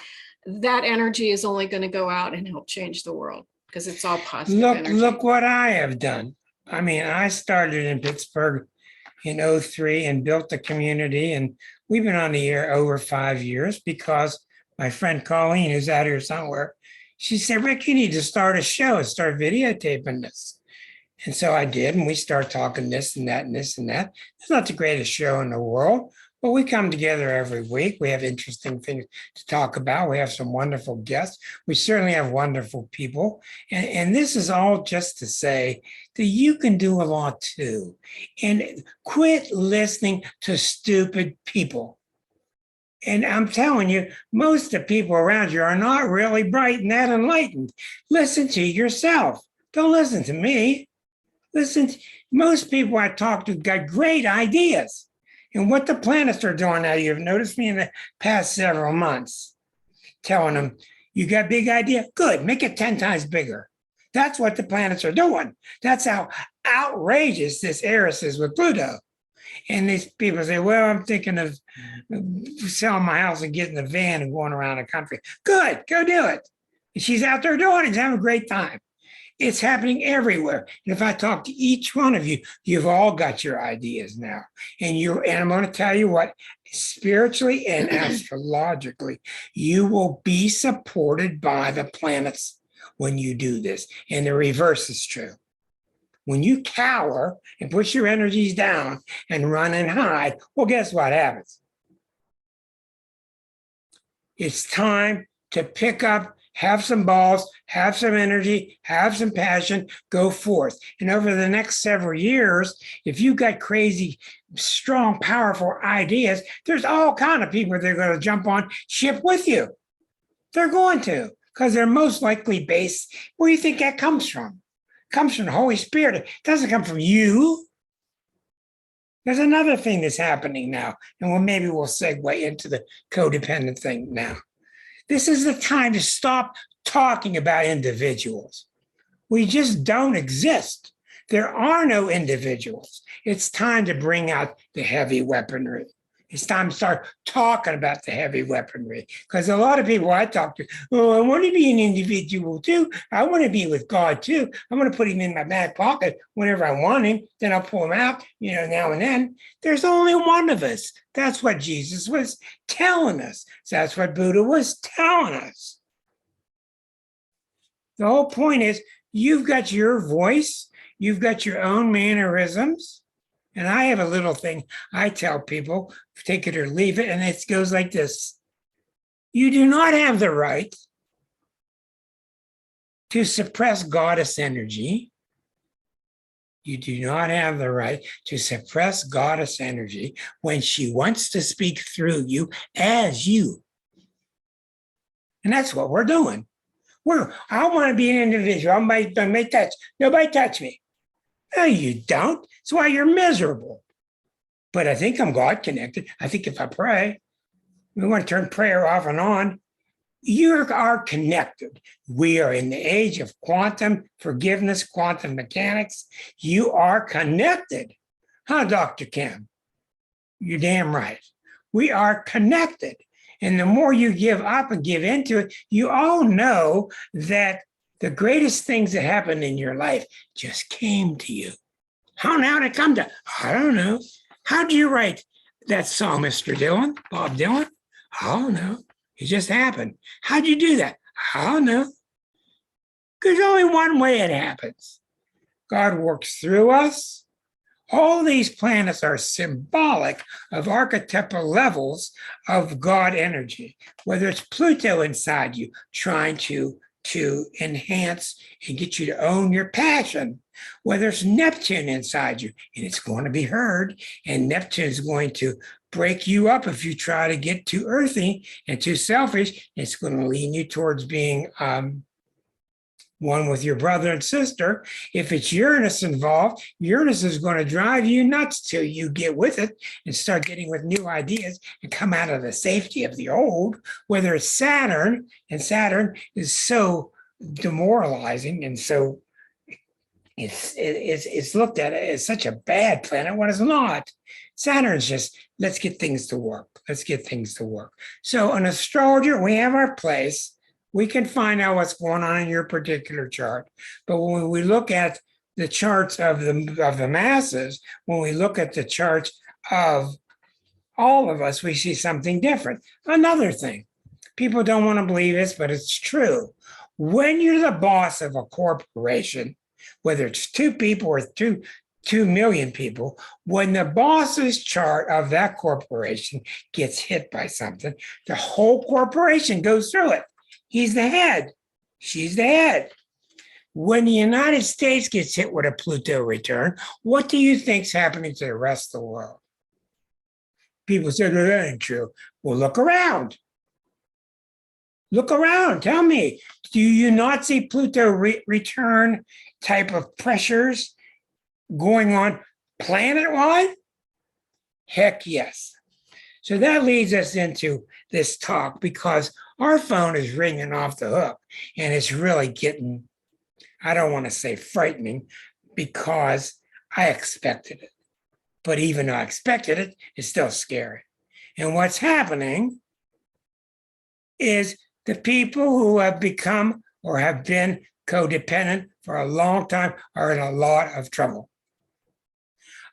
that energy is only going to go out and help change the world, because it's all positive energy. Look what I have done. I mean, I started in Pittsburgh in 2003 and built a community, and we've been on the air over 5 years because my friend Colleen, who's out here somewhere, she said, Rick, you need to start a show and start videotaping this. And so I did, and we started talking this and that and this and that. It's not the greatest show in the world, but we come together every week. We have interesting things to talk about. We have some wonderful guests. We certainly have wonderful people. And this is all just to say that you can do a lot too. And quit listening to stupid people. And I'm telling you, most of the people around you are not really bright and that enlightened. Listen to yourself. Don't listen to me. Listen, most people I talk to got great ideas. And what the planets are doing now, you've noticed me in the past several months, telling them, you got a big idea? Good, make it 10 times bigger. That's what the planets are doing. That's how outrageous this Eris is with Pluto. And these people say, well, I'm thinking of selling my house and getting a van and going around the country. Good, go do it. And she's out there doing it, she's having a great time. It's happening everywhere. And if I talk to each one of you, you've all got your ideas now. And I'm going to tell you what, spiritually and astrologically, you will be supported by the planets when you do this. And the reverse is true. When you cower and push your energies down and run and hide, well, guess what happens? It's time to pick up, have some balls, have some energy, have some passion, go forth. And over the next several years, if you've got crazy, strong, powerful ideas, there's all kind of people that are going to jump on ship with you. They're going to, because they're most likely based. Where do you think that comes from? It comes from the Holy Spirit. It doesn't come from you. There's another thing that's happening now, and maybe we'll segue into the codependent thing now. This is the time to stop talking about individuals. We just don't exist. There are no individuals. It's time to bring out the heavy weaponry. It's time to start talking about the heavy weaponry, because a lot of people I talk to, oh, I want to be an individual too. I want to be with God too. I want to put him in my back pocket whenever I want him. Then I'll pull him out, now and then. There's only one of us. That's what Jesus was telling us. That's what Buddha was telling us. The whole point is you've got your voice. You've got your own mannerisms. And I have a little thing I tell people, take it or leave it, and it goes like this. You do not have the right to suppress goddess energy. You do not have the right to suppress goddess energy when she wants to speak through you as you. And that's what we're doing. I want to be an individual. Nobody touch me. No, you don't. That's why you're miserable. But I think I'm God connected. I think if I pray, we want to turn prayer off and on. You are connected. We are in the age of quantum forgiveness, quantum mechanics. You are connected. Huh, Dr. Kim? You're damn right. We are connected. And the more you give up and give into it, you all know that the greatest things that happened in your life just came to you. How now did it come to? I don't know. How do you write that song, Mr. Dylan, Bob Dylan? I don't know. It just happened. How'd you do that? I don't know. There's only one way it happens. God works through us, All these planets are symbolic of archetypal levels of God energy, whether it's Pluto inside you trying to enhance and get you to own your passion, whether it's Neptune inside you, and it's going to be heard, and Neptune is going to break you up if you try to get too earthy and too selfish. It's going to lean you towards being one with your brother and sister. If it's Uranus involved, Uranus is going to drive you nuts till you get with it and start getting with new ideas and come out of the safety of the old. Whether it's Saturn, and Saturn is so demoralizing, and so it's looked at as such a bad planet when it's not. Saturn's just, let's get things to work. Let's get things to work. So an astrologer, we have our place. We can find out what's going on in your particular chart. But when we look at the charts of the masses, when we look at the charts of all of us, we see something different. Another thing, people don't want to believe this, but it's true. When you're the boss of a corporation, whether it's 2 people or 2 million people, when the boss's chart of that corporation gets hit by something, the whole corporation goes through it. He's the head. She's the head. When the United States gets hit with a Pluto return, what do you think's happening to the rest of the world? People say, well, that ain't true. Well, look around. Look around. Tell me, do you not see Pluto return type of pressures going on planet-wide? Heck yes. So that leads us into this talk, because our phone is ringing off the hook, and it's really getting, I don't want to say frightening, because I expected it. But even though I expected it, it's still scary. And what's happening is the people who have become or have been codependent for a long time are in a lot of trouble.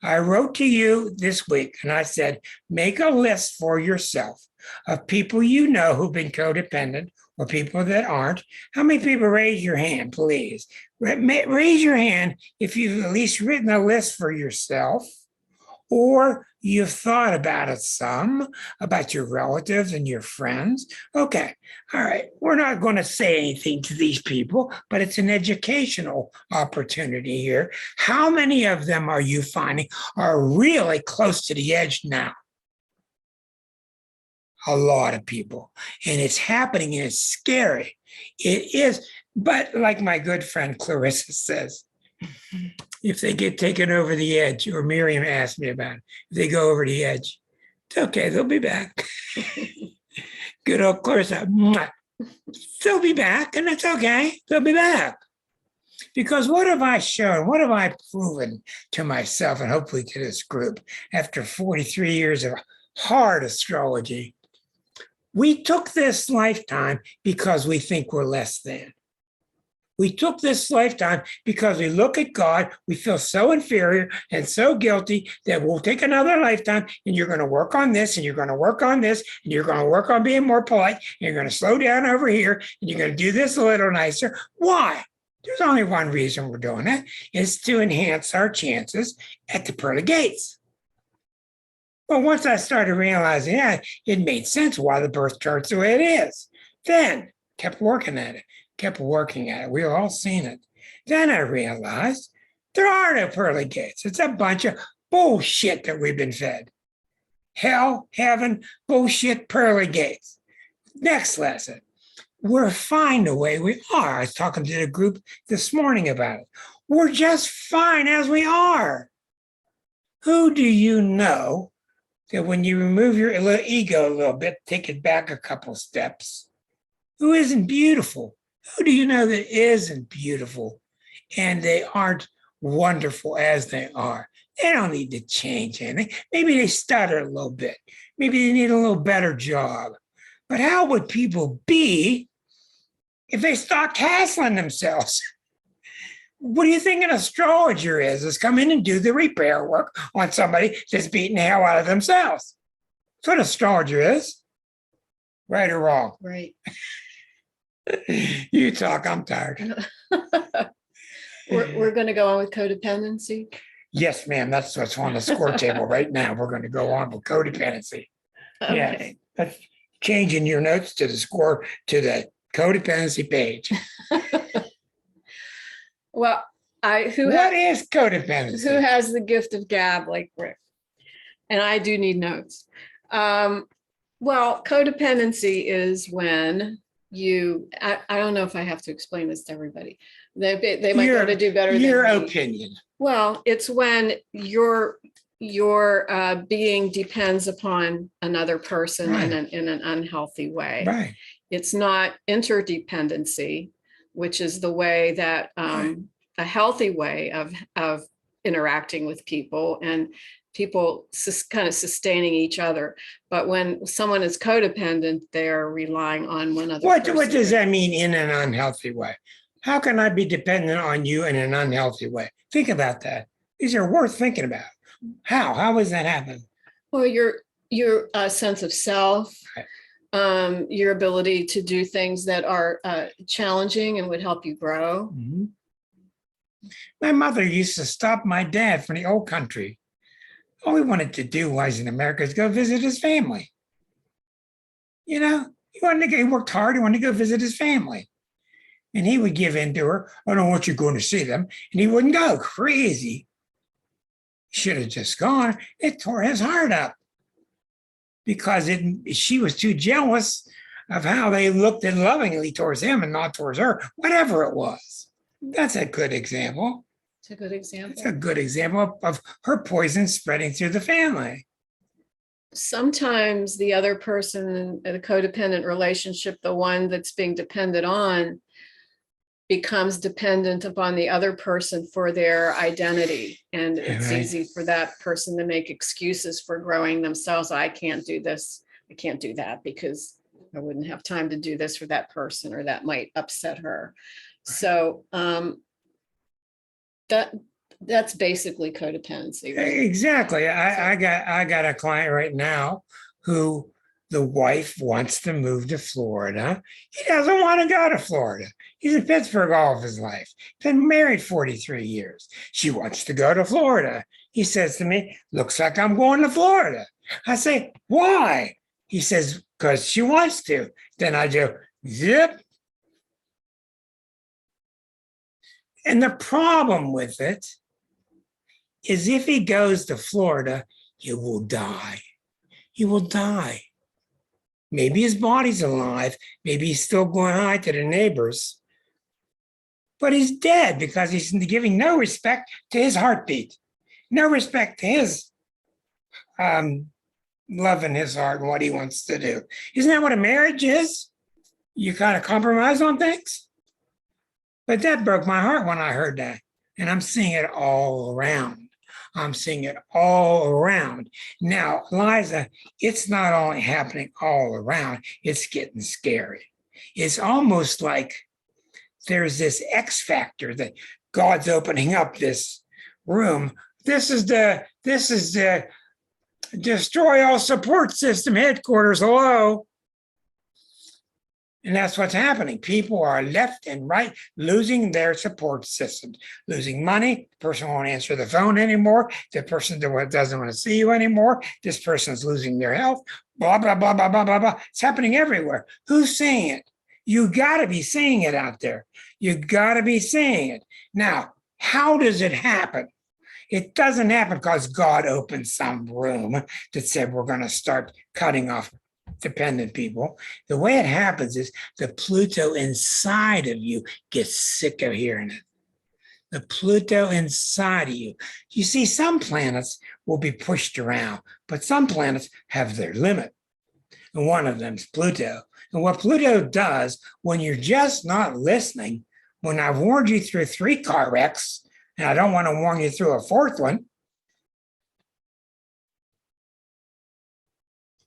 I wrote to you this week and I said, make a list for yourself of people you know who've been codependent or people that aren't. How many people raise your hand, please? Raise your hand if you've at least written a list for yourself, or you've thought about it some, about your relatives and your friends. Okay, all right. We're not going to say anything to these people, but it's an educational opportunity here. How many of them are you finding are really close to the edge now? A lot of people. And it's happening and it's scary. It is. But like my good friend Clarissa says, if they get taken over the edge, or Miriam asked me about it, if they go over the edge, it's okay, they'll be back. Good old Clarissa, they'll be back, and it's okay, they'll be back. Because what have I shown? What have I proven to myself and hopefully to this group after 43 years of hard astrology? We took this lifetime because we think we're less than. We took this lifetime because we look at God, we feel so inferior and so guilty that we'll take another lifetime, and you're going to work on this, and you're going to work on this, and you're going to work on being more polite, and you're going to slow down over here, and you're going to do this a little nicer. Why? There's only one reason we're doing it, is to enhance our chances at the pearly gates. Well, once I started realizing that, it made sense why the birth chart's the way it is. Then kept working at it. We've all seen it. Then I realized there are no pearly gates. It's a bunch of bullshit that we've been fed. Hell, heaven, bullshit, pearly gates. Next lesson. We're fine the way we are. I was talking to the group this morning about it. We're just fine as we are. Who do you know that when you remove your ego a little bit, take it back a couple steps, who isn't beautiful? Who do you know that isn't beautiful and they aren't wonderful as they are? They don't need to change anything. Maybe they stutter a little bit. Maybe they need a little better job. But how would people be if they stopped hassling themselves? What do you think an astrologer is come in and do the repair work on somebody that's beating the hell out of themselves. That's what an astrologer is. Right or wrong? Right. You talk, I'm tired. We're going to go on with codependency. Yes, ma'am. That's what's on the score table right now. We're going to go on with codependency. Yes. Okay. That's changing your notes to the score to the codependency page. Well, What is codependency? who has the gift of gab like Rick? And I do need notes. Well, codependency is when I don't know if I have to explain this to everybody. They might be able to do better Your than me. opinion. Well, it's when your being depends upon another person Right. in an unhealthy way. Right. It's not interdependency, which is the way that Right. a healthy way of interacting with people and people kind of sustaining each other. But when someone is codependent, they're relying on one other What person. does that mean in an unhealthy way? How can I be dependent on you in an unhealthy way? Think about that. These are worth thinking about. How does that happen? Well, your sense of self, Right. your ability to do things that are challenging and would help you grow. Mm-hmm. My mother used to stop my dad from the old country. All he wanted to do while he's in America is go visit his family. You know, he worked hard. He wanted to go visit his family. And he would give in to her. I don't want you going to see them. And he wouldn't go. Crazy. He should have just gone. It tore his heart up because she was too jealous of how they looked and lovingly towards him and not towards her, whatever it was. That's a good example. It's a good example. It's a good example of her poison spreading through the family. Sometimes the other person in a codependent relationship, the one that's being depended on, becomes dependent upon the other person for their identity. And it's Right. easy for that person to make excuses for growing themselves. I can't do this. I can't do that because I wouldn't have time to do this for that person, or that might upset her. Right. So that's basically codependency. Right? Exactly. I got a client right now who the wife wants to move to Florida. He doesn't want to go to Florida. He's in Pittsburgh all of his life. Been married 43 years. She wants to go to Florida. He says to me, looks like I'm going to Florida. I say, why? He says, because she wants to. Then I go, zip. And the problem with it is if he goes to Florida, he will die. He will die. Maybe his body's alive. Maybe he's still going hi to the neighbors. But he's dead because he's giving no respect to his heartbeat, no respect to his love in his heart and what he wants to do. Isn't that what a marriage is? You kind of compromise on things? But that broke my heart when I heard that. And I'm seeing it all around. I'm seeing it all around. Now, Liza, it's not only happening all around, it's getting scary. It's almost like there's this X factor that God's opening up this room. This is the destroy all support system headquarters. Hello. And that's what's happening. People are left and right losing their support systems, losing money. The person won't answer the phone anymore. The person doesn't want to see you anymore. This person's losing their health. Blah, blah, blah, blah, blah, blah, blah. It's happening everywhere. Who's saying it? You got to be seeing it out there. You got to be seeing it. Now, how does it happen? It doesn't happen because God opened some room that said we're going to start cutting off dependent people. The way it happens is the Pluto inside of you gets sick of hearing it. The Pluto inside of you. You see, some planets will be pushed around, but some planets have their limit. And one of them is Pluto. And what Pluto does when you're just not listening, when I've warned you through 3 car wrecks, and I don't want to warn you through a 4th one,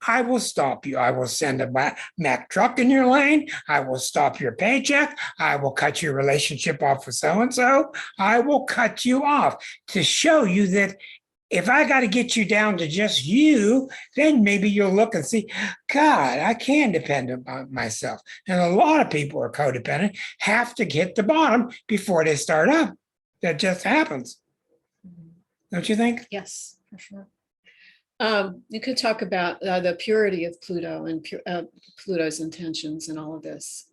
I will stop you. I will send a Mack truck in your lane. I will stop your paycheck. I will cut your relationship off with so-and-so. I will cut you off to show you that if I got to get you down to just you, then maybe you'll look and see, God, I can depend on myself. And a lot of people are codependent, have to hit the bottom before they start up. That just happens. Don't you think? Yes, for sure. You could talk about the purity of Pluto and Pluto's intentions and all of this.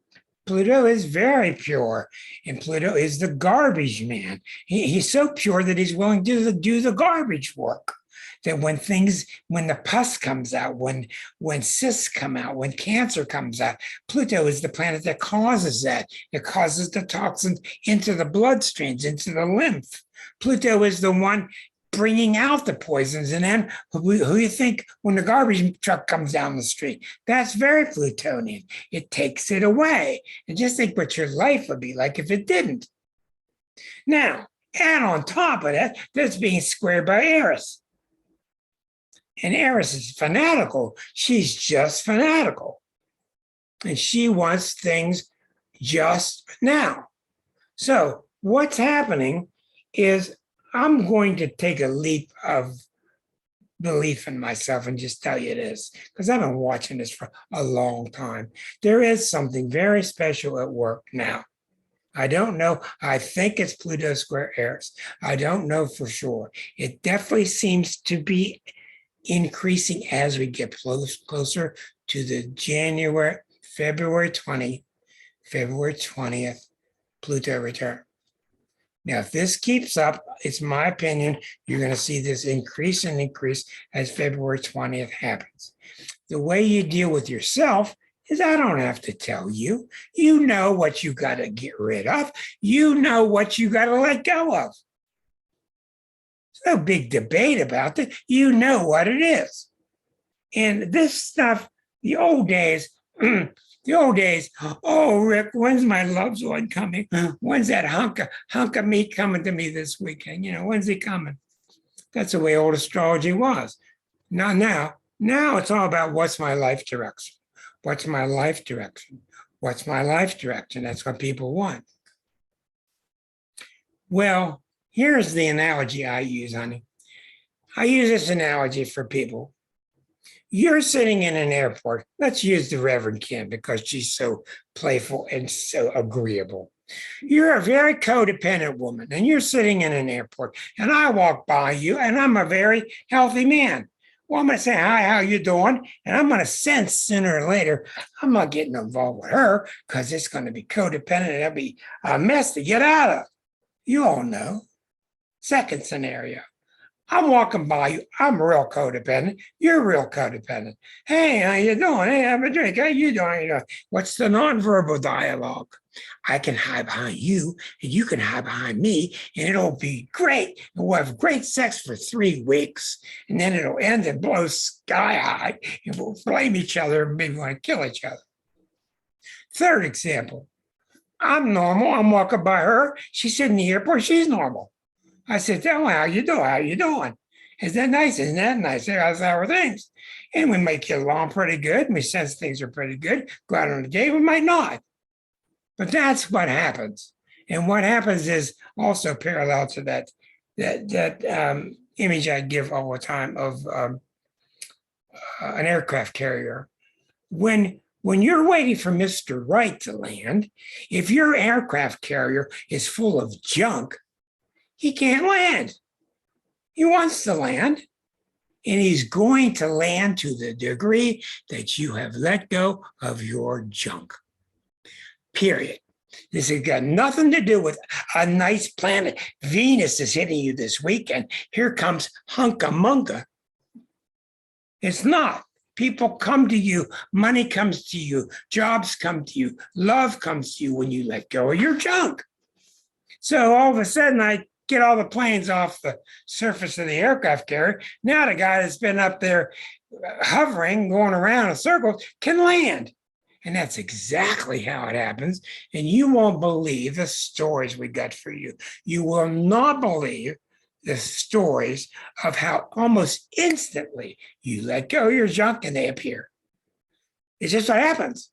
Pluto is very pure, and Pluto is the garbage man. He's so pure that he's willing to do the garbage work. That when the pus comes out, when cysts come out, when cancer comes out, Pluto is the planet that causes that. It causes the toxins into the bloodstreams, into the lymph. Pluto is the one bringing out the poisons. And then who you think when the garbage truck comes down the street? That's very Plutonian. It takes it away. And just think what your life would be like if it didn't. Now, add on top of that, that's being squared by Eris. And Eris is fanatical. She's just fanatical. And she wants things just now. So what's happening is I'm going to take a leap of belief in myself and just tell you this, because I've been watching this for a long time. There is something very special at work now. I don't know. I think it's Pluto square Eris. I don't know for sure. It definitely seems to be increasing as we get closer to the February 20th Pluto return. Now, if this keeps up, it's my opinion, you're going to see this increase and increase as February 20th happens. The way you deal with yourself is I don't have to tell you. You know what you got to get rid of. You know what you got to let go of. There's no big debate about it. You know what it is. And this stuff, the old days, oh, Rick, when's my loved one coming? When's that hunk of meat coming to me this weekend? When's he coming? That's the way old astrology was. Not now. Now it's all about what's my life direction? What's my life direction? What's my life direction? That's what people want. Well, here's the analogy I use, honey. I use this analogy for people. You're sitting in an airport. Let's use the Reverend Kim because she's so playful and so agreeable. You're a very codependent woman and you're sitting in an airport and I walk by you and I'm a very healthy man. Well, I'm going to say, hi, how you doing? And I'm going to sense sooner or later, I'm not getting involved with her because it's going to be codependent. It'll be a mess to get out of. You all know. Second scenario. I'm walking by you. I'm real codependent. You're real codependent. Hey, how you doing? Hey, have a drink. How you doing? What's the nonverbal dialogue? I can hide behind you, and you can hide behind me, and it'll be great. And we'll have great sex for 3 weeks, and then it'll end and blow sky high, and we'll blame each other and maybe want to kill each other. Third example. I'm normal. I'm walking by her. She's in the airport. She's normal. I said, "Tell me how you doing? How you doing? Is that nice? Isn't that nice? How's our things?" And we might get along pretty good. We sense things are pretty good. Go out on a date. We might not. But that's what happens. And what happens is also parallel to that image I give all the time of an aircraft carrier. When you're waiting for Mr. Right to land, if your aircraft carrier is full of junk, he can't land. He wants to land, and he's going to land to the degree that you have let go of your junk. Period. This has got nothing to do with a nice planet. Venus is hitting you this weekend. Here comes hunka-munka. It's not. People come to you. Money comes to you. Jobs come to you. Love comes to you when you let go of your junk. So all of a sudden, I get all the planes off the surface of the aircraft carrier. Now the guy that's been up there hovering, going around in circles, can land. And that's exactly how it happens. And you won't believe the stories we got for you. You will not believe the stories of how almost instantly you let go of your junk and they appear. It's just what happens.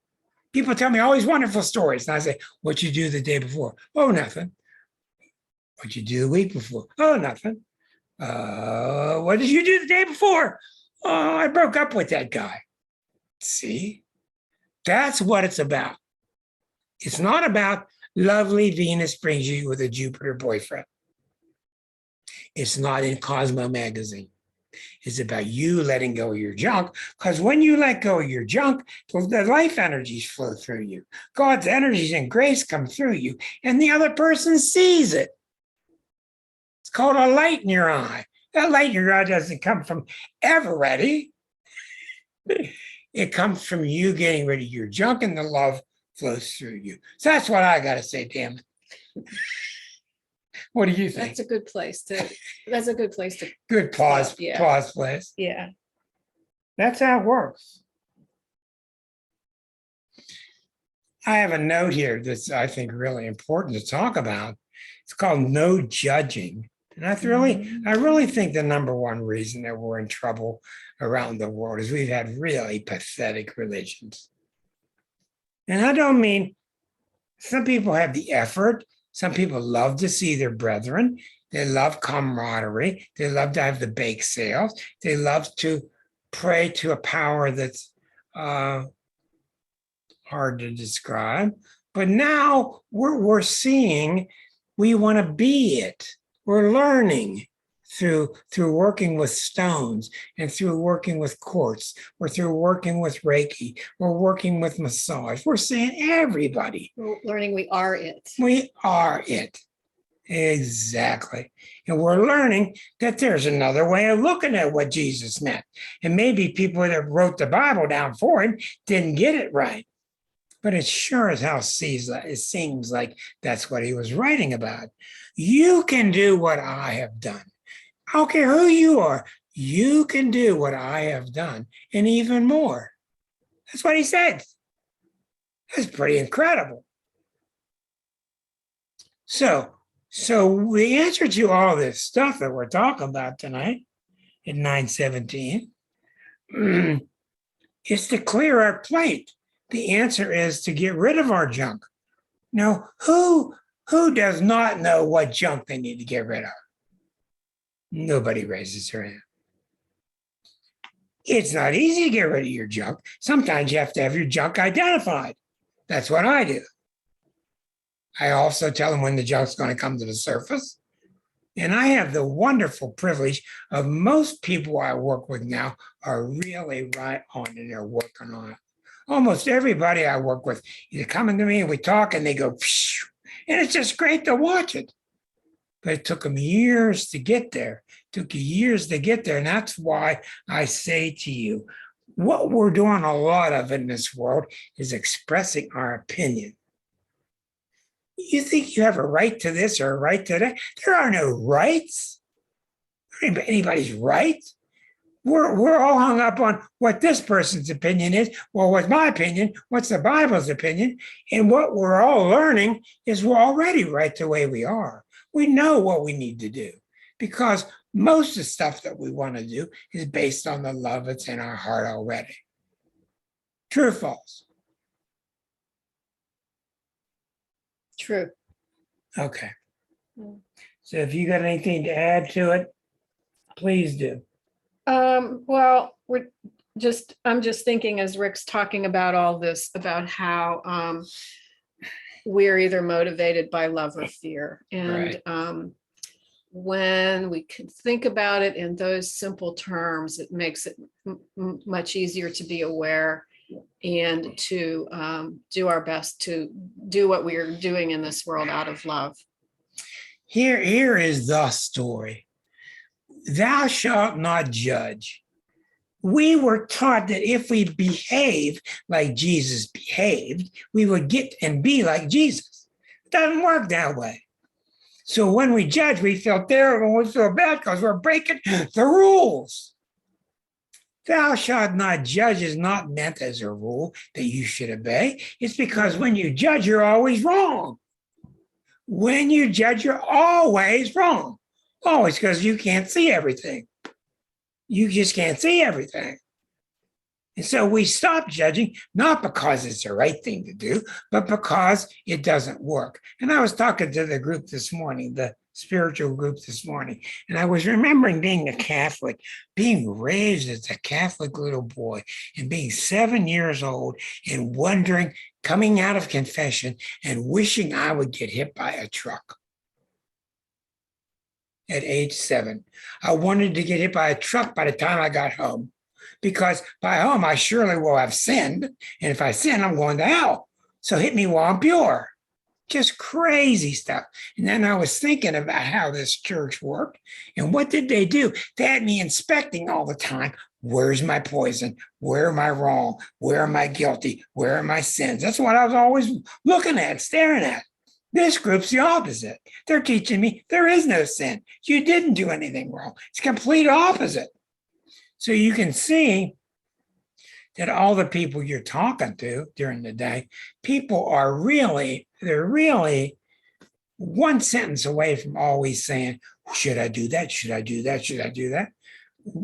People tell me all these wonderful stories. And I say, "What'd you do the day before?" "Oh, nothing." "What'd you do the week before?" "Oh, nothing." What did you do the day before?" "Oh, I broke up with that guy." See? That's what it's about. It's not about lovely Venus brings you with a Jupiter boyfriend. It's not in Cosmo magazine. It's about you letting go of your junk, because when you let go of your junk, the life energies flow through you. God's energies and grace come through you, and the other person sees it. It's called a light in your eye. That light in your eye doesn't come from everybody. It comes from you getting rid of your junk, and the love flows through you. So that's what I got to say, damn it. What do you think? That's a good place to. Good pause. Yeah. Pause, please. Yeah. That's how it works. I have a note here that's, I think, really important to talk about. It's called no judging. And I really think the number one reason that we're in trouble around the world is we've had really pathetic religions. And I don't mean, some people have the effort. Some people love to see their brethren. They love camaraderie. They love to have the bake sales. They love to pray to a power that's hard to describe. But now we're seeing we want to be it. We're learning through working with stones and through working with quartz, or through working with Reiki, or working with massage. We're saying everybody. We're learning we are it. We are it. Exactly. And we're learning that there's another way of looking at what Jesus meant. And maybe people that wrote the Bible down for him didn't get it right. But it sure as hell it seems like that's what he was writing about. You can do what I have done. I don't care who you are. You can do what I have done, and even more. That's what he said. That's pretty incredible. So the answer to all this stuff that we're talking about tonight at 9:17 is to clear our plate. The answer is to get rid of our junk. Now, who does not know what junk they need to get rid of? Nobody raises their hand. It's not easy to get rid of your junk. Sometimes you have to have your junk identified. That's what I do. I also tell them when the junk's going to come to the surface. And I have the wonderful privilege of most people I work with now are really right on it. They're working on it. Almost everybody I work with, they're coming to me and we talk and they go, phew, and it's just great to watch it. But it took them years to get there. It took years to get there. And that's why I say to you, what we're doing a lot of in this world is expressing our opinion. You think you have a right to this or a right to that? There are no rights. Anybody's right. We're all hung up on what this person's opinion is. Well, what's my opinion? What's the Bible's opinion? And what we're all learning is we're already right the way we are. We know what we need to do because most of the stuff that we want to do is based on the love that's in our heart already. True or false? True. Okay. So if you got anything to add to it, please do. Well, I'm just thinking as Rick's talking about all this, about how we're either motivated by love or fear. And right. When we can think about it in those simple terms, it makes it much easier to be aware and to do our best to do what we are doing in this world out of love. Here is the story. Thou shalt not judge. We were taught that if we behave like Jesus behaved, we would get and be like Jesus. It doesn't work that way. So when we judge, we feel terrible, we feel bad because we're breaking the rules. Thou shalt not judge is not meant as a rule that you should obey. It's because when you judge, you're always wrong. When you judge, you're always wrong. Always, because you can't see everything. You just can't see everything. And so we stop judging, not because it's the right thing to do, but because it doesn't work. And I was talking to the group this morning, the spiritual group this morning, and I was remembering being a Catholic, being raised as a Catholic little boy and being 7 years old and wondering, coming out of confession and wishing I would get hit by a truck. at age 7. I wanted to get hit by a truck by the time I got home, because by home I surely will have sinned. And if I sin, I'm going to hell. So hit me while I'm pure. Just crazy stuff. And then I was thinking about how this church worked. And what did they do? They had me inspecting all the time. Where's my poison? Where am I wrong? Where am I guilty? Where are my sins? That's what I was always looking at, staring at. This group's the opposite. They're teaching me there is no sin. You didn't do anything wrong. It's complete opposite. So you can see that all the people you're talking to during the day, people are really, they're really one sentence away from always saying, should I do that? Should I do that? Should I do that?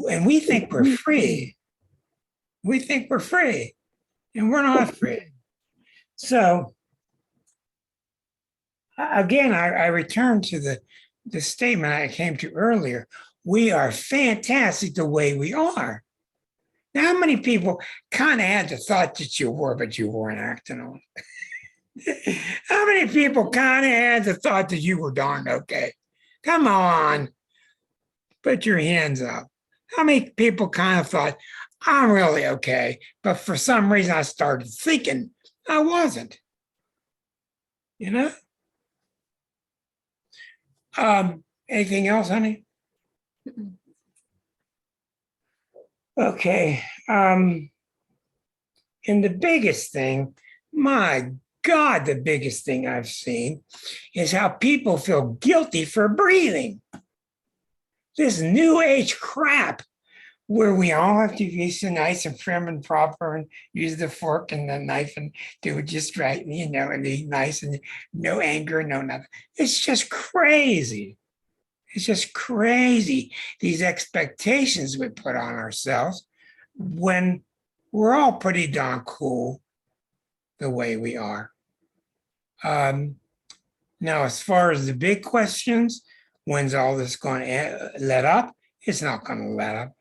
And we think we're free. We think we're free, and we're not free. So again, I return to the statement I came to earlier. We are fantastic the way we are. Now, how many people kind of had the thought that you were, but you weren't acting on it? How many people kind of had the thought that you were darn okay? Come on, put your hands up. How many people kind of thought, I'm really okay, but for some reason I started thinking I wasn't, you know? Anything else, honey? Okay. And the biggest thing, my God, the biggest thing I've seen is how people feel guilty for breathing. This new age crap where we all have to be so nice and prim and proper and use the fork and the knife and do it just right, and, you know, and eat nice and no anger, no nothing. It's just crazy. It's just crazy, these expectations we put on ourselves when we're all pretty darn cool the way we are. Now, as far as the big questions, when's all this going to let up? It's not going to let up.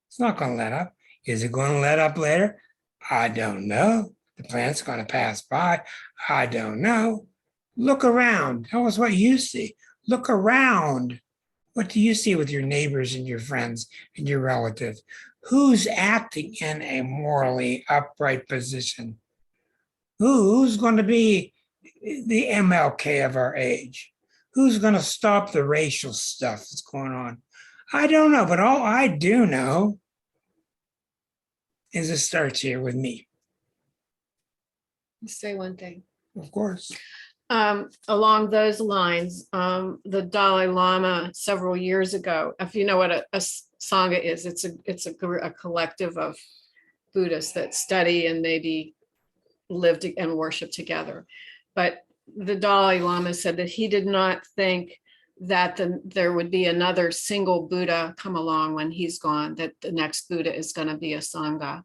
It's not going to let up. Is it going to let up later? I don't know. The planet's going to pass by. I don't know. Look around. Tell us what you see. Look around. What do you see with your neighbors and your friends and your relatives? Who's acting in a morally upright position? Who's going to be the MLK of our age? Who's going to stop the racial stuff that's going on? I don't know, but all I do know is it starts here with me. Say one thing. Of course. Along those lines, the Dalai Lama several years ago, if you know what a Sangha is, it's a collective of Buddhists that study and maybe live and worship together. But the Dalai Lama said that he did not think that there would be another single Buddha come along when he's gone, that the next Buddha is going to be a Sangha.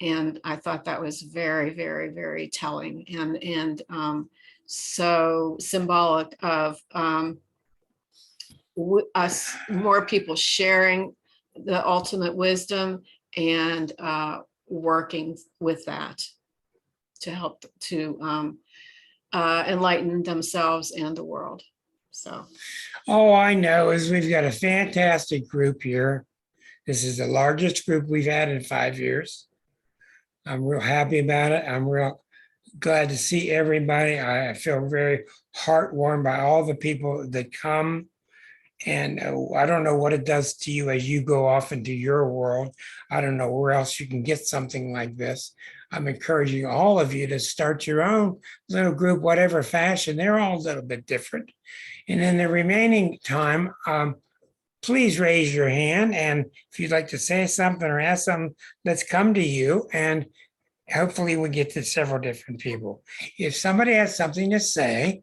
And I thought that was very, very, very telling and so symbolic of us, more people sharing the ultimate wisdom and working with that to help to enlighten themselves and the world. So, all I know is we've got a fantastic group here. This is the largest group we've had in 5 years. I'm real happy about it. I'm real glad to see everybody. I feel very heartwarmed by all the people that come. And I don't know what it does to you as you go off into your world. I don't know where else you can get something like this. I'm encouraging all of you to start your own little group, whatever fashion. They're all a little bit different. And in the remaining time, please raise your hand. And if you'd like to say something or ask something, let's come to you. And hopefully we get to several different people. If somebody has something to say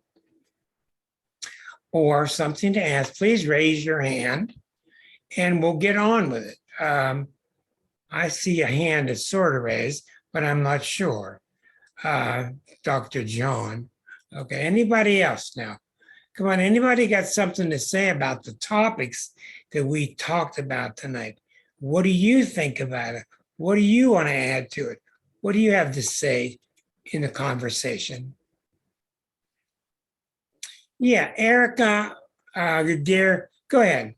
or something to ask, please raise your hand and we'll get on with it. I see a hand that's sort of raised, but I'm not sure. Dr. John. Okay, anybody else now? Come on, anybody got something to say about the topics that we talked about tonight? What do you think about it? What do you want to add to it? What do you have to say in the conversation? Yeah, Erica, dear, go ahead.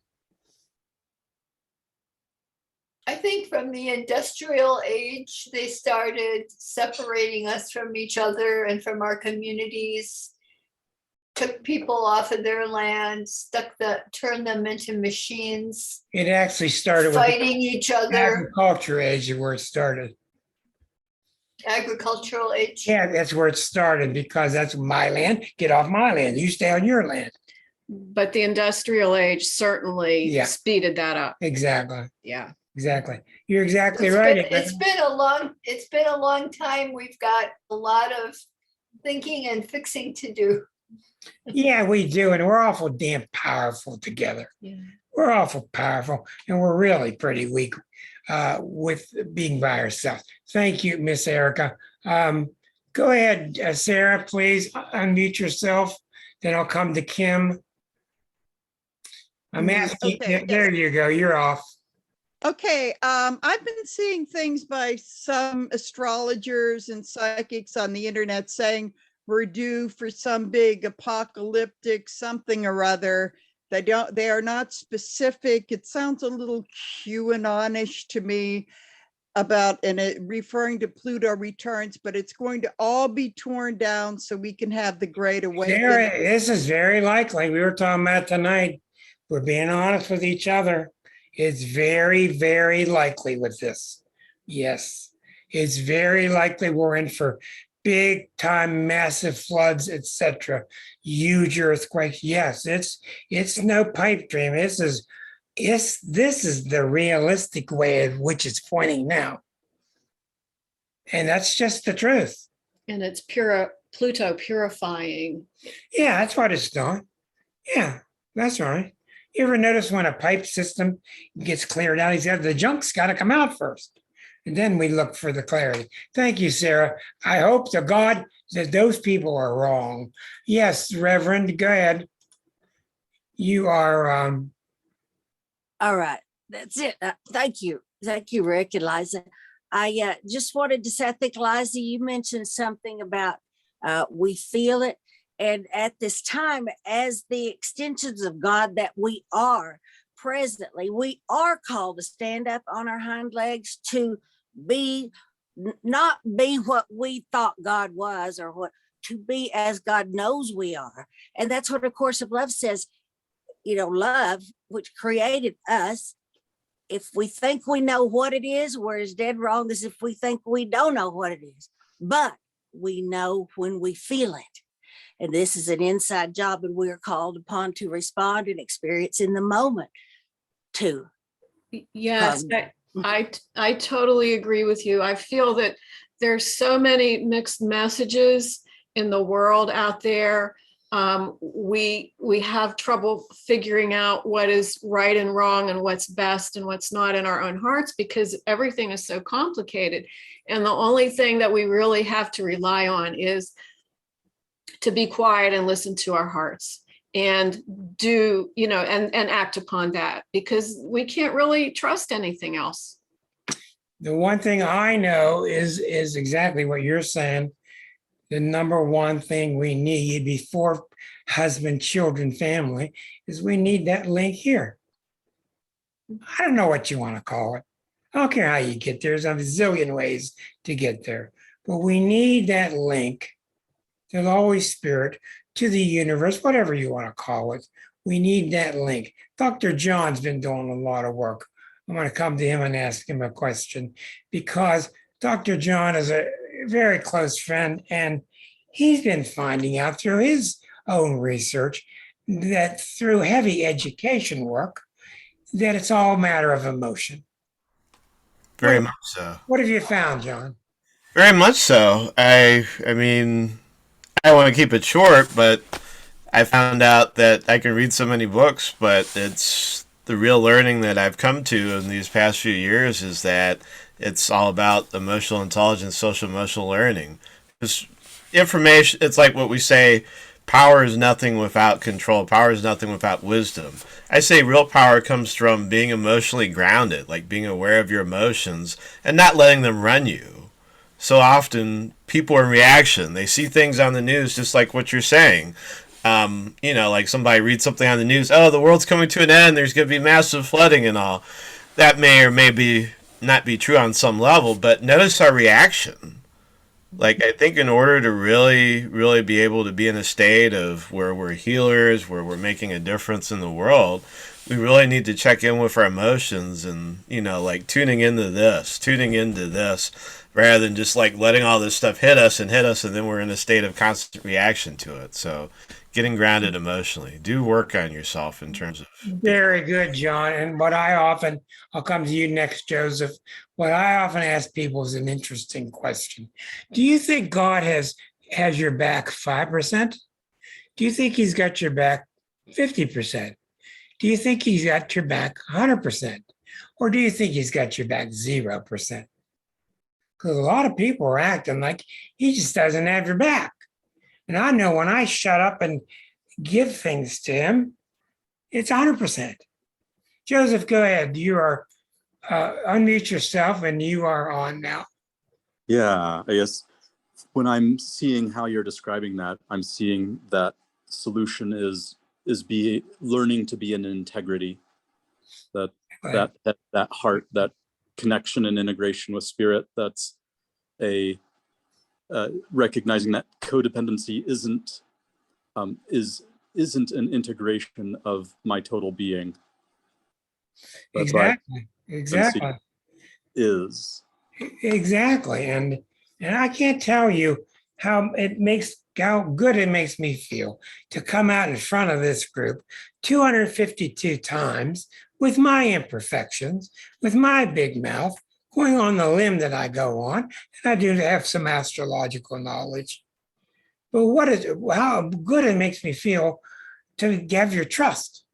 I think from the industrial age, they started separating us from each other and from our communities, took people off of their land, turned them into machines, It actually started with fighting each the other. agriculture age, is where it started. Agricultural age. Yeah, that's where it started, because that's my land. Get off my land. You stay on your land. But the industrial age certainly Yeah. speeded that up. Exactly. Yeah. Exactly. You're exactly right. It's been a long time. We've got a lot of thinking and fixing to do. Yeah, we do. And we're awful damn powerful together. Yeah. We're awful powerful, and we're really pretty weak with being by ourselves. Thank you, Miss Erica. Go ahead, Sarah, please unmute yourself. Then I'll come to Kim. I'm asking, Okay, there you go, you're off. Okay, I've been seeing things by some astrologers and psychics on the internet saying we're due for some big apocalyptic something or other. They are not specific. It sounds a little QAnon-ish to me about, and it referring to Pluto returns, but it's going to all be torn down so we can have the Great Awakening. Sarah, this is very likely. We were talking about tonight. We're being honest with each other. It's very, very likely with this. Yes, it's very likely we're in for big time, massive floods, etc. Huge earthquakes. Yes, it's no pipe dream. This is the realistic way at which it's pointing now. And that's just the truth. And it's Pluto purifying. Yeah, that's what it's doing. Yeah, that's right. You ever notice when a pipe system gets cleared out, the junk's got to come out first. And then we look for the clarity. Thank you, Sarah. I hope to God that those people are wrong. Yes, Reverend, go ahead. You are. All right, that's it. Thank you. Thank you, Rick and Liza. I just wanted to say, I think, Liza, you mentioned something about we feel it. And at this time, as the extensions of God that we are presently, we are called to stand up on our hind legs, to not be what we thought God was, or to be as God knows we are. And that's what A Course of Love says, love, which created us. If we think we know what it is, we're as dead wrong as if we think we don't know what it is. But we know when we feel it. And this is an inside job, and we are called upon to respond and experience in the moment too. Yes, I totally agree with you. I feel that there's so many mixed messages in the world out there. We have trouble figuring out what is right and wrong and what's best and what's not in our own hearts, because everything is so complicated. And the only thing that we really have to rely on is to be quiet and listen to our hearts and do, and act upon that, because we can't really trust anything else. The one thing I know is exactly what you're saying. The number one thing we need before husband, children, family is we need that link here. I don't know what you want to call it. I don't care how you get there. There's a zillion ways to get there. But we need that link to the Holy Spirit, to the universe, whatever you want to call it. We need that link. Dr. John's been doing a lot of work. I'm going to come to him and ask him a question, because Dr. John is a very close friend, and he's been finding out through his own research that through heavy education work, that it's all a matter of emotion. Very much so. What have you found, John? Very much so. I mean, I want to keep it short, but I found out that I can read so many books, but it's the real learning that I've come to in these past few years is that it's all about emotional intelligence, social emotional learning. Because information, it's like what we say, power is nothing without control. Power is nothing without wisdom. I say real power comes from being emotionally grounded, like being aware of your emotions and not letting them run you. So often people are in reaction. They see things on the news just like what you're saying. Like somebody reads something on the news, oh, the world's coming to an end, there's going to be massive flooding and all. That may or may be not be true on some level, but notice our reaction. Like, I think in order to really, really be able to be in a state of where we're healers, where we're making a difference in the world, we really need to check in with our emotions and, like tuning into this, rather than just like letting all this stuff hit us, and then we're in a state of constant reaction to it. So getting grounded emotionally. Do work on yourself in terms of. Very good, John. And I'll come to you next, Joseph. What I often ask people is an interesting question. Do you think God has your back 5%? Do you think he's got your back 50%? Do you think he's got your back 100%? Or do you think he's got your back 0%? Because a lot of people are acting like he just doesn't have your back. And I know when I shut up and give things to him, it's 100%. Joseph, go ahead. You are unmute yourself, and you are on now. Yeah, I guess when I'm seeing how you're describing that, I'm seeing that solution is learning to be in integrity. That heart, that connection and integration with spirit. That's recognizing that codependency isn't an integration of my total being. Exactly. Is. Exactly. And I can't tell you how good it makes me feel to come out in front of this group 252 times with my imperfections, with my big mouth, going on the limb that I go on, and I do have some astrological knowledge. But how good it makes me feel to have your trust,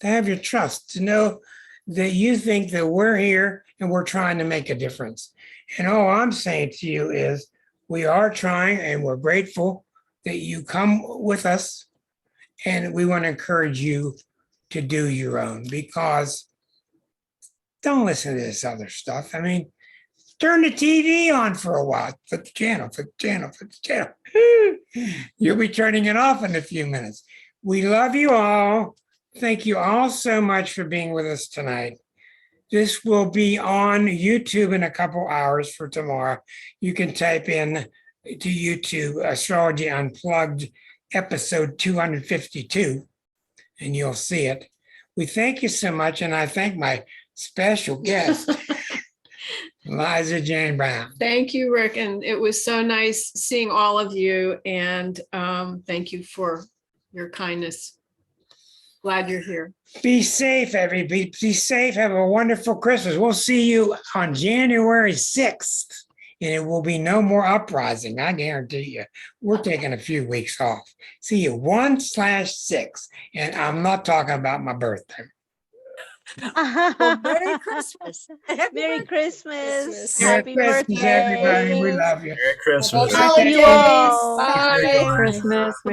to know that you think that we're here and we're trying to make a difference. And all I'm saying to you is we are trying, and we're grateful that you come with us, and we want to encourage you to do your own, because don't listen to this other stuff. I mean, turn the TV on for a while, for the channel. You'll be turning it off in a few minutes. We love you all. Thank you all so much for being with us tonight. This will be on YouTube in a couple hours for tomorrow. You can type in to YouTube Astrology Unplugged episode 252, and you'll see it. We thank you so much, and I thank my special guest, Liza Jane Brown. Thank you, Rick. And it was so nice seeing all of you. And thank you for your kindness. Glad you're here. Be safe, everybody. Be safe. Have a wonderful Christmas. We'll see you on January 6th, and it will be no more uprising. I guarantee you. We're taking a few weeks off. See you 1/6. And I'm not talking about my birthday. Well, Merry Christmas. Merry Christmas. Merry Happy Christmas, birthday. everybody. We love you. Merry Christmas. Holidays. Bye. Merry Merry Christmas. Christmas. Bye.